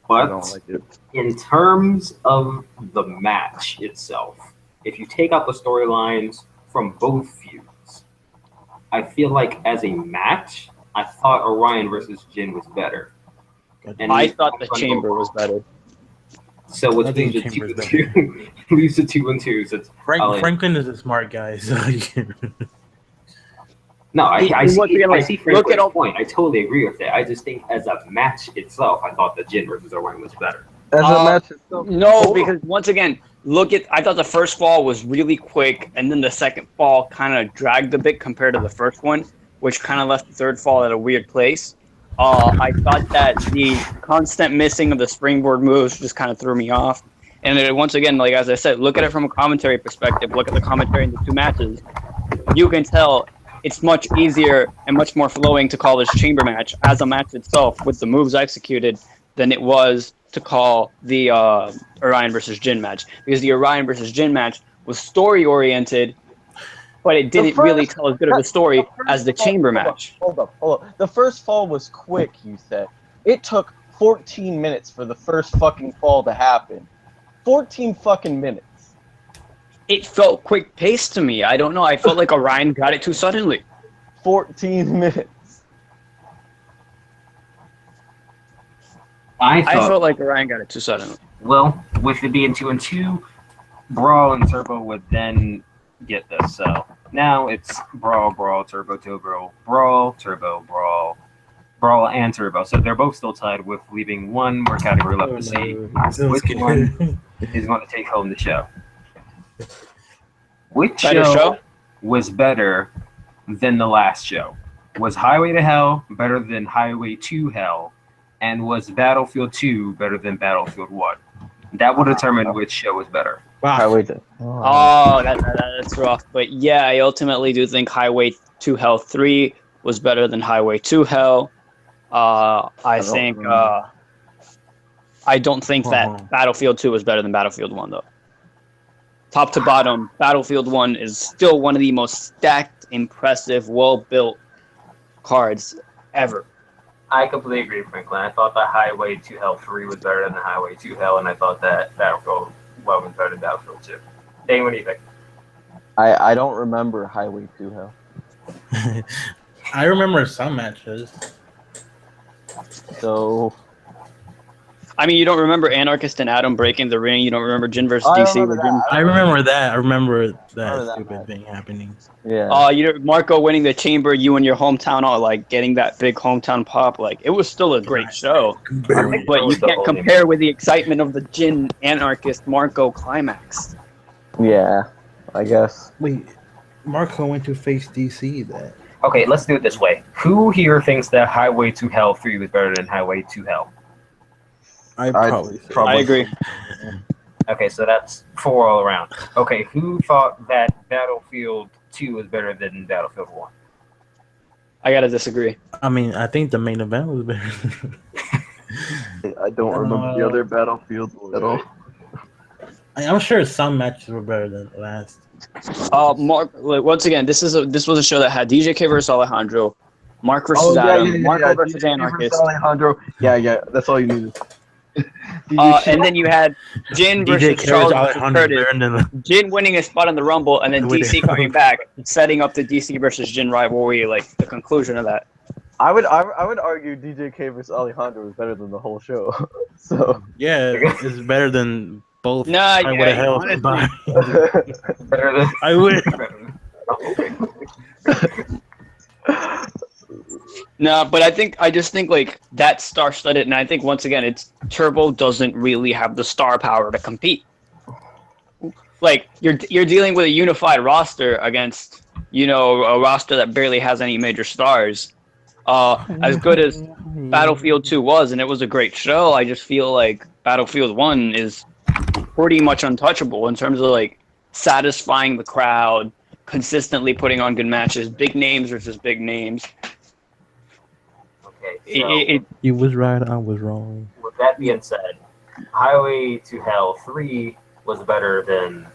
but
I don't like it.
In terms of the match itself, if you take out the storylines from both feuds, I feel like as a match, I thought Orion versus Jin was better.
And I thought the Chamber was better.
So it's leaves the 2-2. Leaves the 2-2. So
Franklin is a smart guy. So
no, I see Franklin's point. I totally agree with that. I just think as a match itself, I thought the Jin versus Orion was better.
As a match itself?
No, because once again, I thought the first fall was really quick, and then the second fall kind of dragged a bit compared to the first one, which kind of left the third fall at a weird place. I thought that the constant missing of the springboard moves just kind of threw me off. And then once again, like as I said, look at it from a commentary perspective. Look at the commentary in the two matches. You can tell it's much easier and much more flowing to call this chamber match as a match itself with the moves executed than it was to call the Orion versus Jin match. Because the Orion versus Jin match was story-oriented, but it didn't really tell as good of a story as the chamber match.
Hold up. The first fall was quick, you said. It took 14 minutes for the first fucking fall to happen. 14 fucking minutes.
It felt quick-paced to me. I don't know. I felt like Orion got it too suddenly.
14 minutes.
I felt like Orion got it too suddenly.
Well, with it being 2-2, Brawl and Turbo would then get this. So now it's Brawl, Turbo, Brawl, Turbo, Brawl, and Turbo. So they're both still tied with leaving one more category left to see which one is going to take home the show. Which show was better than the last show? Was Highway to Hell better than Highway to Hell? And was Battlefield 2 better than Battlefield 1? That will determine which show was better.
Highway to
that's rough. But yeah, I ultimately do think Highway to Hell 3 was better than Highway to Hell. I don't think that Battlefield 2 was better than Battlefield 1, though. Top to bottom, Battlefield 1 is still one of the most stacked, impressive, well-built cards ever.
I completely agree, Franklin. I thought that Highway to Hell 3 was better than Highway to Hell, and I thought that Battlefield 1 was better than Battlefield 2. Dane, what do you think?
I don't remember Highway to Hell.
I remember some matches.
So...
I mean, you don't remember Anarchist and Adam breaking the ring. You don't remember Jin versus DC.
I remember that. I remember that stupid thing happening.
Yeah.
Marco winning the chamber. You and your hometown all like getting that big hometown pop. Like it was still a great show, but you can't compare with the excitement of the Jin Anarchist Marco climax.
Yeah, I guess.
Wait, Marco went to face DC then.
Okay, let's do it this way. Who here thinks that Highway to Hell 3 was better than Highway to Hell?
I probably
agree.
Okay, so that's 4 all around. Okay, who thought that Battlefield 2 was better than Battlefield 1?
I gotta disagree.
I mean, I think the main event was better.
I don't remember the other Battlefields at all.
I'm sure some matches were better than the last.
Mark. Once again, this was a show that had DJK versus Alejandro, Mark versus Adam, Marco versus Anarchist.
Alejandro. Yeah, that's all you needed.
And then you had Jin
DJ
versus Charles versus
Alejandro
Curtis.
better than
Jin winning a spot in the Rumble, and then DC coming back, setting up the DC versus Jin rivalry, like the conclusion of that.
I would argue DJK versus Alejandro was better than the whole show. So
yeah, it's better than both.
Nah,
I would have held
honestly,
combined.
Better than
I would.
No, but I just think like that star-studded, and I think once again, it's Turbo doesn't really have the star power to compete. Like you're dealing with a unified roster against a roster that barely has any major stars. As good as Battlefield 2 was, and it was a great show, I just feel like Battlefield 1 is pretty much untouchable in terms of like satisfying the crowd, consistently putting on good matches, big names versus big names.
Okay, so
You was right, I was wrong.
with that being said, Highway to Hell 3 was better than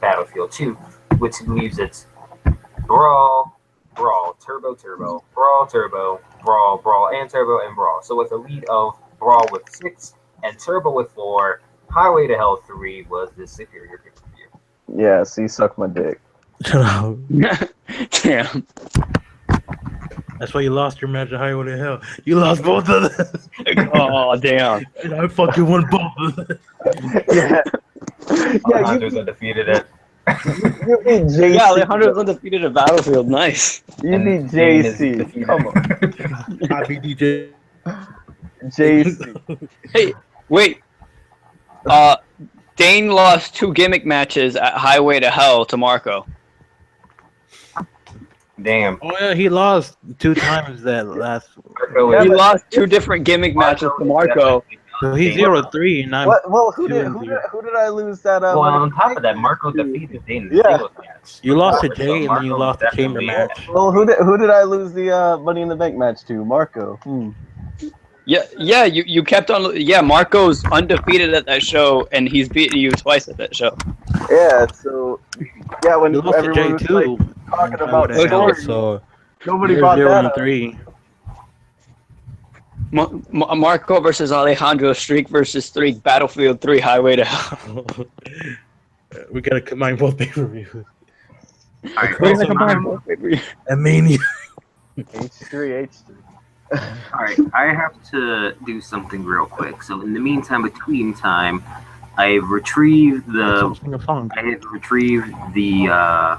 Battlefield 2, which leaves it Brawl, Turbo, Brawl, Turbo, Brawl, and Turbo, and Brawl. So with a lead of Brawl with 6 and Turbo with 4, Highway to Hell 3 was the superior pay-per-view.
yeah, so you suck my dick.
Shut up.
Damn.
That's why you lost your match at Highway to Hell. You lost both of them.
Oh, damn.
And I fucking won both of them.
Yeah.
Alejandro's undefeated at
You beat JC.
Yeah, Alejandro's undefeated at Battlefield. Nice.
You beat JC. Come on.
I beat DJ.
JC.
Hey, wait. Dane lost 2 gimmick matches at Highway to Hell to Marco.
damn.
Oh yeah, he lost 2 times that last.
Marco
Yeah,
is-
He lost 2 different gimmick matches to Marco.
So he's 0-3, and I'm.
Well, who did
2-0.
I lose that?
Well, on top of that, Marco defeated Dane in the
Yeah.
singles match.
You lost to
So
Jay, and then you
Marco
lost the chamber
definitely-
match.
Well, who did I lose the Money in the Bank match to? Marco.
Yeah, you kept on. Yeah, Marco's undefeated at that show, and he's beaten you twice at that show.
Yeah. So yeah, when
You lost to Jay
everyone was like,
too.
talking about
Highway to Hell,
stories,
so
nobody
you're
brought that
0
up.
3.
Marco versus Alejandro, Streak versus Streak, Battlefield 3, Highway to Hell.
We gotta combine both pay-per-views.
Alright,
We're
also
gonna
not-
combine-
And Mania.
H3.
Alright, I have to do something real quick. So in the meantime, between time, I've retrieved the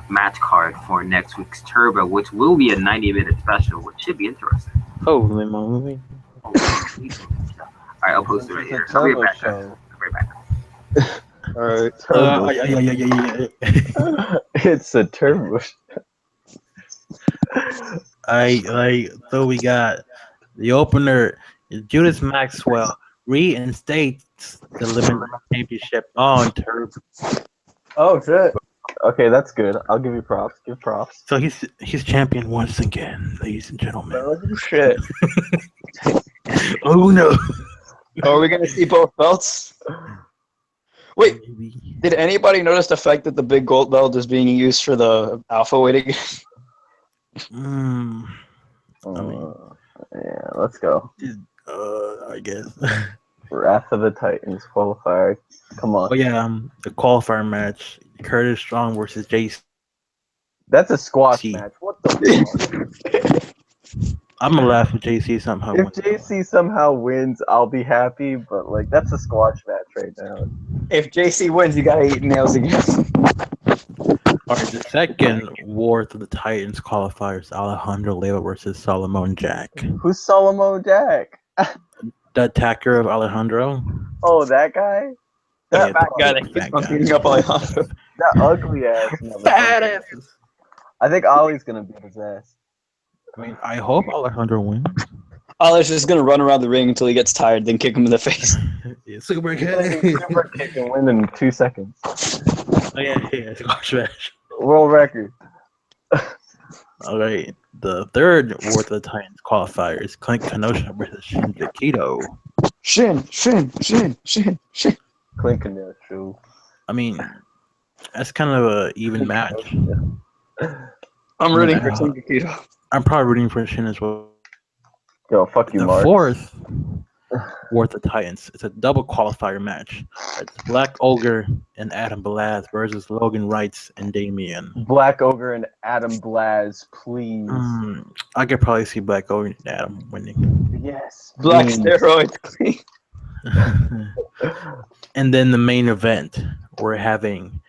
match card for next week's Turbo, which will be a 90-minute special, which should be interesting.
Holy moly.
Alright, I'll post it right here. I'll be right back, guys. I'll be right back.
Alright.
Yeah.
It's a turbo.
So we got the opener. Judas Maxwell reinstates the Elimination Championship on Turbo.
Oh shit. Okay, that's good. I'll give you props. Give props.
So he's champion once again, ladies and gentlemen.
Oh shit!
Oh no!
Are we gonna see both belts? Wait, did anybody notice the fact that the big gold belt is being used for the alpha weight again?
Yeah, let's go.
I guess.
Wrath of the Titans qualifier. Come on.
Oh yeah, the qualifier match: Curtis Strong versus Jace.
That's a squash
See.
match. What the fuck?
I'm gonna laugh if JC somehow
If
wins.
JC somehow wins, I'll be happy, but like that's a squash match right now.
If JC wins, you gotta eat nails again.
All right, the second War of the Titans qualifiers: Alejandro Leo versus Solomon Jack.
Who's Solomon Jack?
The attacker of Alejandro.
Oh, that guy?
Yeah,
That,
That guy that
that
keeps on
guy.
beating up Alejandro.
that ugly ass. motherfucker. I think Ollie's gonna beat his ass.
I mean, I hope Alejandro wins.
Ollie's just gonna run around the ring until he gets tired, then kick him in the face.
Yeah, super
Super kick and win in 2 seconds.
yeah, squash match.
World record.
All right, the third War of the Titans qualifiers: Clint Kenosha versus Shinji Keto.
Shin.
Clint Kenosha.
I mean, that's kind of a even match.
I'm rooting for
Yeah.
Team Kakito.
I'm probably rooting for Shin as well.
Yo, fuck you,
The
Mark.
fourth Worth the Titans. It's a double qualifier match. It's Black Ogre and Adam Belaz versus Logan Wrights and Damien.
Black Ogre and Adam Blaz, please.
I could probably see Black Ogre and Adam winning.
Yes.
Black
please.
steroids, clean.
And then the main event, we're having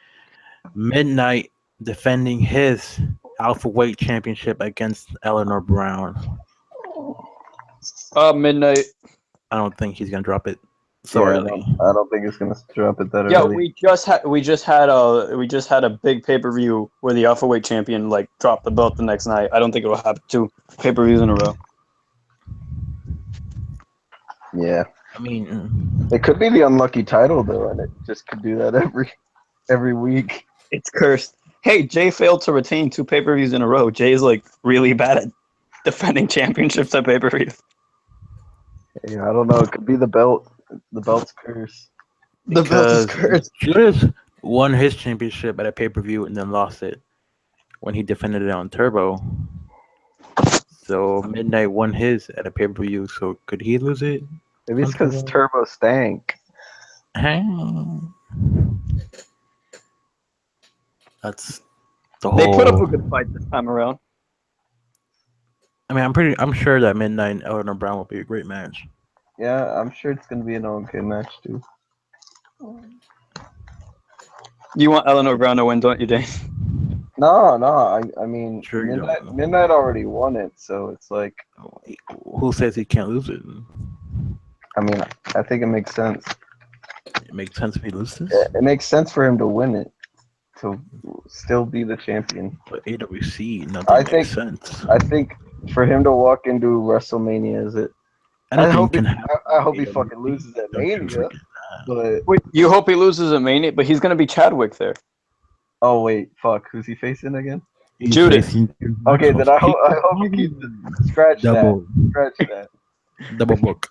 Midnight defending his Alpha Weight Championship against Eleanor Brown.
Midnight.
I don't think he's gonna drop it so
Yeah,
early.
I don't think it's gonna drop it that
Yeah,
early.
we just had a big pay-per-view where the Alpha Weight champion like dropped the belt the next night. I don't think it'll happen 2 pay-per-views in a row.
Yeah.
I mean,
It could be the unlucky title though, and it just could do that every week.
It's cursed. Hey, Jay failed to retain 2 pay-per-views in a row. Jay is like really bad at defending championships at pay-per-views.
Yeah, I don't know. It could be the belt. The belt's cursed.
The belt is
because
cursed.
Judas won his championship at a pay-per-view and then lost it when he defended it on Turbo. So Midnight won his at a pay-per-view. So could he lose it?
Maybe it's because Turbo stank.
That's the whole.
They put up a good fight this time around.
I mean, I'm sure that Midnight and Eleanor Brown will be a great match.
Yeah, I'm sure it's gonna be an okay match too.
You want Eleanor Brown to win, don't you, Dane?
No, I mean,
Sure you don't.
Midnight already won it, so it's like,
Who says he can't lose it?
I mean, I think it makes sense.
It makes sense if he loses.
It makes sense for him to win it, to still be the champion.
But AWC, nothing
I
makes
think-
sense.
I think for him to walk into WrestleMania, I hope he fucking loses at Mania. But
Wait, you hope he loses at Mania, but he's gonna be Chadwick there.
oh wait, fuck, who's he facing again?
Judas.
Okay, then I hope he keeps scratch
double
that.
double book.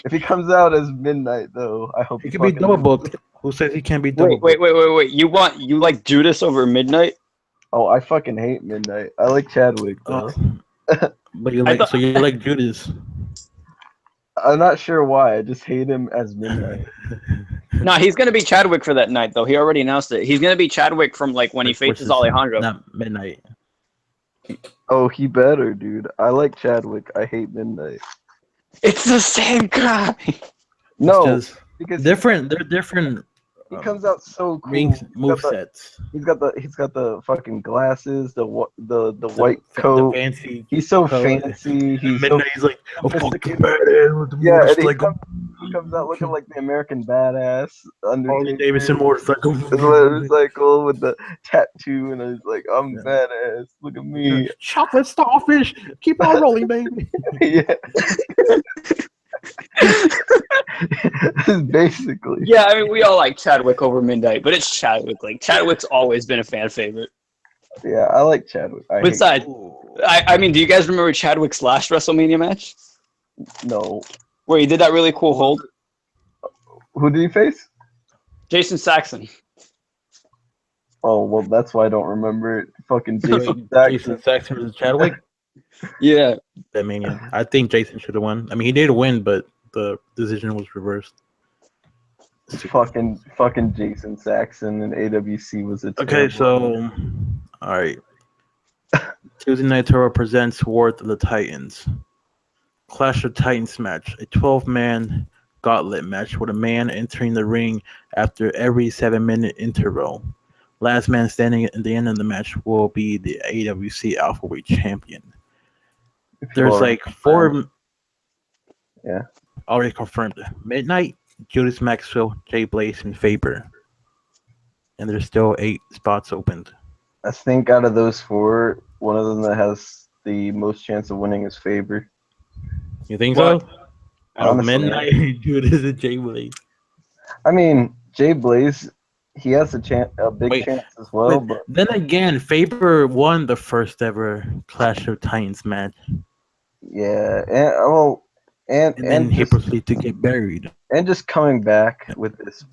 If he comes out as Midnight though, I hope
He
he
can be
fucking
double
loses.
booked. Who says he can't be double
Wait,
booked?
You like Judas over Midnight?
Oh, I fucking hate Midnight. I like Chadwick though.
But you
I
like
thought-
so you like Judas.
I'm not sure why. I just hate him as Midnight.
No, he's gonna be Chadwick for that night though. He already announced it. He's gonna be Chadwick from like when he faces
Versus-
Alejandro.
Not Midnight.
Oh, he better, dude. I like Chadwick. I hate Midnight.
It's the same guy.
No,
It's just
because
different. They're different
he comes out so cool.
ring
He's
move
got
sets.
He's got the fucking glasses, the white
The
coat.
fancy.
He's so
coat.
fancy. He's so
Midnight. He's like a fucking
sophisticated.
badass with the
Yeah, and
motorcycle.
he comes out looking like the American badass
Harley
Undertaker.
Davidson motorcycle.
His motorcycle with the tattoo, and he's like, I'm badass. Look at me.
Chocolate starfish. Keep on rolling, baby.
Yeah. Basically.
Yeah, I mean we all like Chadwick over Midnight, but it's Chadwick. Like Chadwick's always been a fan favorite.
Yeah, I like Chadwick.
Besides, I mean, do you guys remember Chadwick's last WrestleMania match
No.
where he did that really cool hold?
Who did he face?
Jason Saxon.
Oh, well, that's why I don't remember it. Fucking Jason
Jason
Saxon.
Saxon versus Chadwick.
Yeah.
That Mania. I think Jason should have won. I mean, he did win, but the decision was reversed.
Fucking Jason Saxon and AWC was a
Okay,
terrible-
so all right. Tuesday Night Toro presents War of the Titans. Clash of Titans match, a 12-man gauntlet match with a man entering the ring after every 7-minute interval. Last man standing at the end of the match will be the AWC Alpha Weight Champion.
If you
There's
are-
like 4.
Yeah.
Already confirmed. Midnight, Judas Maxwell, Jay Blaze, and Faber. And there's still 8 spots opened.
I think out of those 4, one of them that has the most chance of winning is Faber.
You think
What?
so?
Honestly.
Midnight, Judas, and Jay Blaze.
I mean, Jay Blaze, he has a big
Wait,
chance as well,
But
but
then again, Faber won the first ever Clash of Titans match,
yeah, and
and then he
just,
proceeded to get buried.
and just coming back with this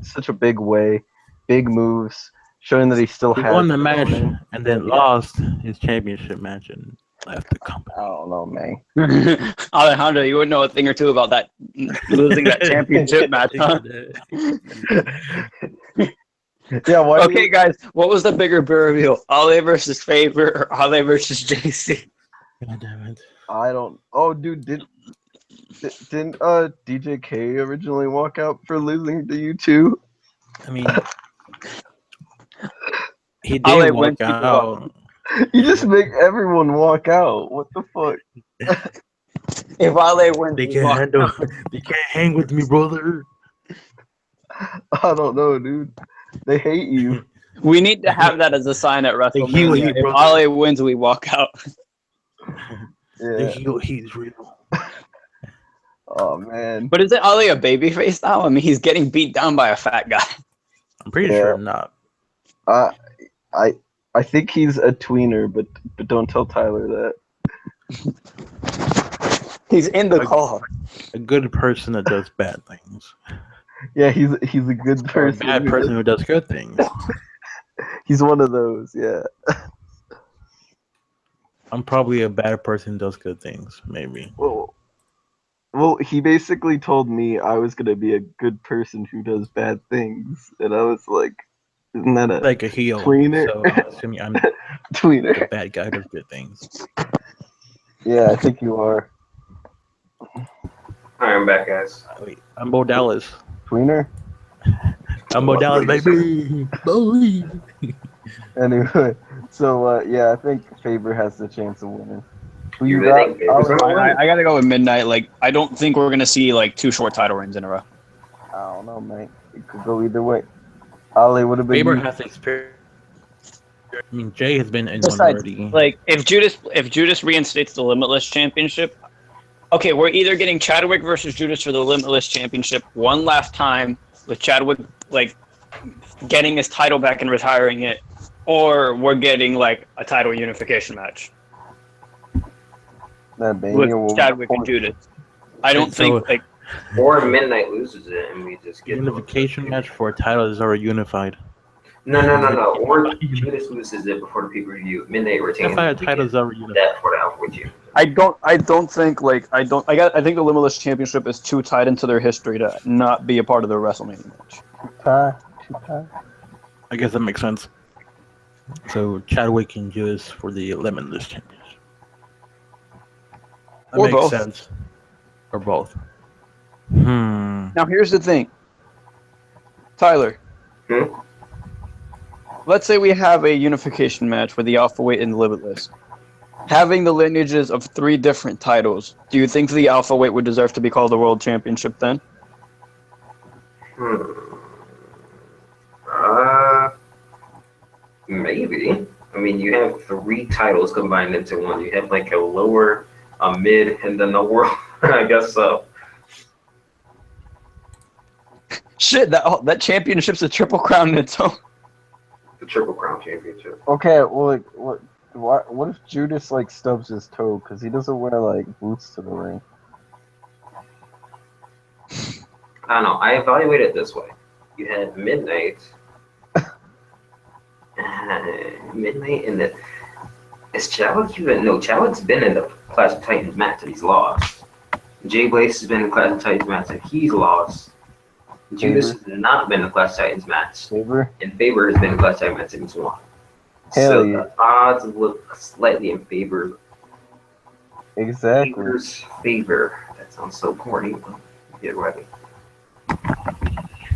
such a big way, big moves, showing that he still
He
has
won the
it
match
in him.
and then lost his championship match. And left the company.
I don't know, man.
Alejandro, you would know a thing or two about that losing that championship match, huh?
Yeah, why do
Okay,
you,
guys, what was the bigger beer reveal? Ale versus Faber or Ale versus JC?
God damn it.
I don't. Oh, dude, didn't DJ K originally walk out for losing to you too?
I mean, he
Ale
did
wins
walk
people
out.
You just make everyone walk out. What the fuck?
If Ale wins,
They
we
can't
walk
handle.
out.
They can't hang with me, brother.
I don't know, dude. They hate you.
We need to have that as a sign at
heal
WrestleMania.
you,
If
brother.
Ale wins, we walk out.
Yeah.
He's real.
Oh man.
But is it Ale a babyface now? I mean, he's getting beat down by a fat guy.
I'm pretty
Yeah.
sure not.
I think he's a tweener, but don't tell Tyler that.
He's in the
Like-
car.
A good person that does bad things.
Yeah, he's a good
Or a
person.
bad
who
person
does-
who does good things.
He's one of those. Yeah.
I'm probably a bad person who does good things, maybe.
Well, he basically told me I was gonna be a good person who does bad things, and I was like, "Isn't that a
Like a heel.
tweener?"
So I'm assuming I'm the
Tweener.
bad guy who does good things.
Yeah, I think you are.
All right, I'm back, guys.
Wait, I'm Bo Dallas.
Tweener.
I'm Bo Dallas, baby. Boy.
Anyway, so yeah, I think Faber has the chance of winning. Who
You
you
really
got?
think Faber's
Ale?
gonna win?
I gotta go with Midnight. Like, I don't think we're gonna see like 2 short title reigns in a row.
I don't know, mate. It could go either way. Ale would have been.
Faber
you.
has experience. I mean, Jay has been in one
Besides,
already.
like, if Judas reinstates the Limitless Championship, okay, we're either getting Chadwick versus Judas for the Limitless Championship one last time with Chadwick like getting his title back and retiring it, or we're getting like a title unification match
That
with
Mania will
Chadwick and Judas. I don't
So-
think like
Or Midnight loses it and we just get
Unification match for a title is already unified.
No. Or Judas loses it before the pay-per-view. Midnight retains
Unified
it.
title is already unified.
That for the Alpha Chief.
I don't think like I think the Limitless Championship is too tied into their history to not be a part of the WrestleMania match.
Chupa.
I guess that makes sense. So Chadwick and Judas for the Limitless Championship. That
Or
makes
both.
sense. Or both.
Now here's the thing, Tyler.
Hmm?
Let's say we have a unification match with the Alpha Weight and Limitless. Having the lineages of 3 different titles, do you think the Alpha Weight would deserve to be called the World Championship then?
Maybe. I mean, you have 3 titles combined into one. You have like a lower, a mid, and then a world. I guess so.
Shit, that championship's a triple crown in its own.
The Triple Crown Championship.
Okay, well, like, what if Judas like stubs his toe because he doesn't wear like boots to the ring?
I don't know. I evaluate it this way. You had Midnight. Midnight and the. Is Chadwick even? No, Chadwick's been in the Clash of Titans match and he's lost. Jay Blaze has been in the Clash of Titans match and he's lost. Judas has not been in the Clash of Titans match.
Faber?
And Faber has been in the Clash of Titans match and he's won.
Hell
So
yeah.
the odds look slightly in favor.
Exactly.
Faber's favor. That sounds so corny. But get ready.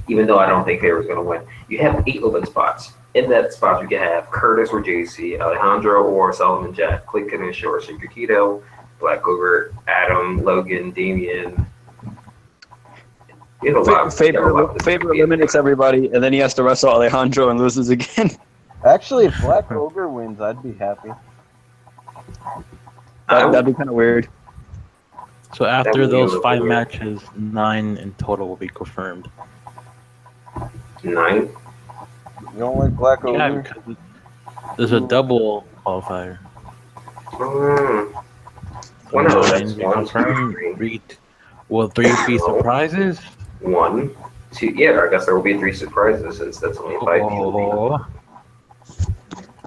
Even though I don't think Faber's going to win. You have 8 open spots. In that spot, you can have Curtis or JC, Alejandro or Solomon Jack, Click Kanish or Shigakito, Black Ogre, Adam, Logan, Damian. You have a lot.
Faber eliminates everybody, and then he has to wrestle Alejandro and loses again.
Actually, if Black Ogre wins, I'd be happy.
That'd be kind of weird.
So after
That would be
those
a little
5
weird.
matches, 9 in total will be confirmed.
9.
You don't like Black
Yeah,
Ogre?
because there's a double qualifier.
Mm.
So
Well, no,
9
that's
be
1, 2,
confirmed.
3.
3, will 3 be surprises?
1, 2. Yeah, I guess there will be 3 surprises since that's only 5 people.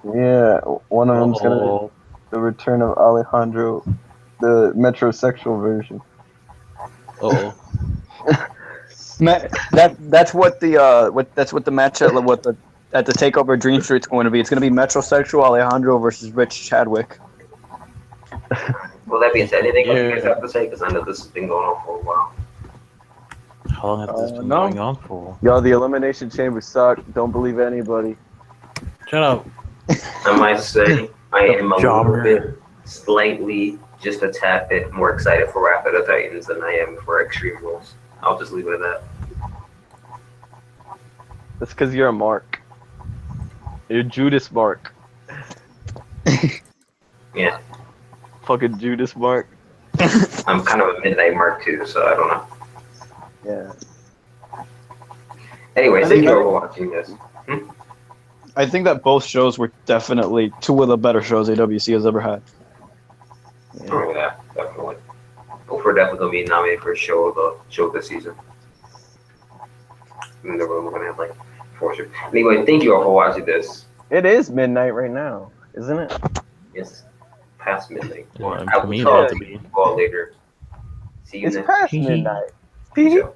Oh,
Yeah, one of them's gonna.
oh,
The return of Alejandro, the metrosexual version.
Oh,
That's what the match at the Takeover Dream Street's going to be. It's going to be metrosexual Alejandro versus Rich Chadwick.
Well, that being said, anything else you guys
Yeah.
have to say? Because I know this has been going on for a while.
how long has this been
No.
going on for?
Yo, the Elimination Chamber sucked. Don't believe anybody.
Shut up.
I might say I am a
Jobber.
little bit, slightly, just a tad bit more excited for Wrath of the Titans than I am for Extreme Rules. I'll just leave it at that.
That's because you're a Mark. You're Judas Mark.
Yeah,
Fucking Judas Mark.
I'm kind of a midnight mark too, so I don't know.
Yeah.
Anyways,
I
thank
think
you
that-
all for watching this.
I think that both shows were definitely two of the better shows AWC has ever had.
Oh yeah, definitely. Both are definitely gonna be nominated for show this season. In the room, we're gonna have like 4 shows. Anyway, thank you all for watching this.
It is midnight right now, isn't it?
It's past midnight.
Yeah,
I
for
will
me,
talk
about
to
to be.
you all later. See you
It's
next.
past
Hee hee.
midnight.
Peace out.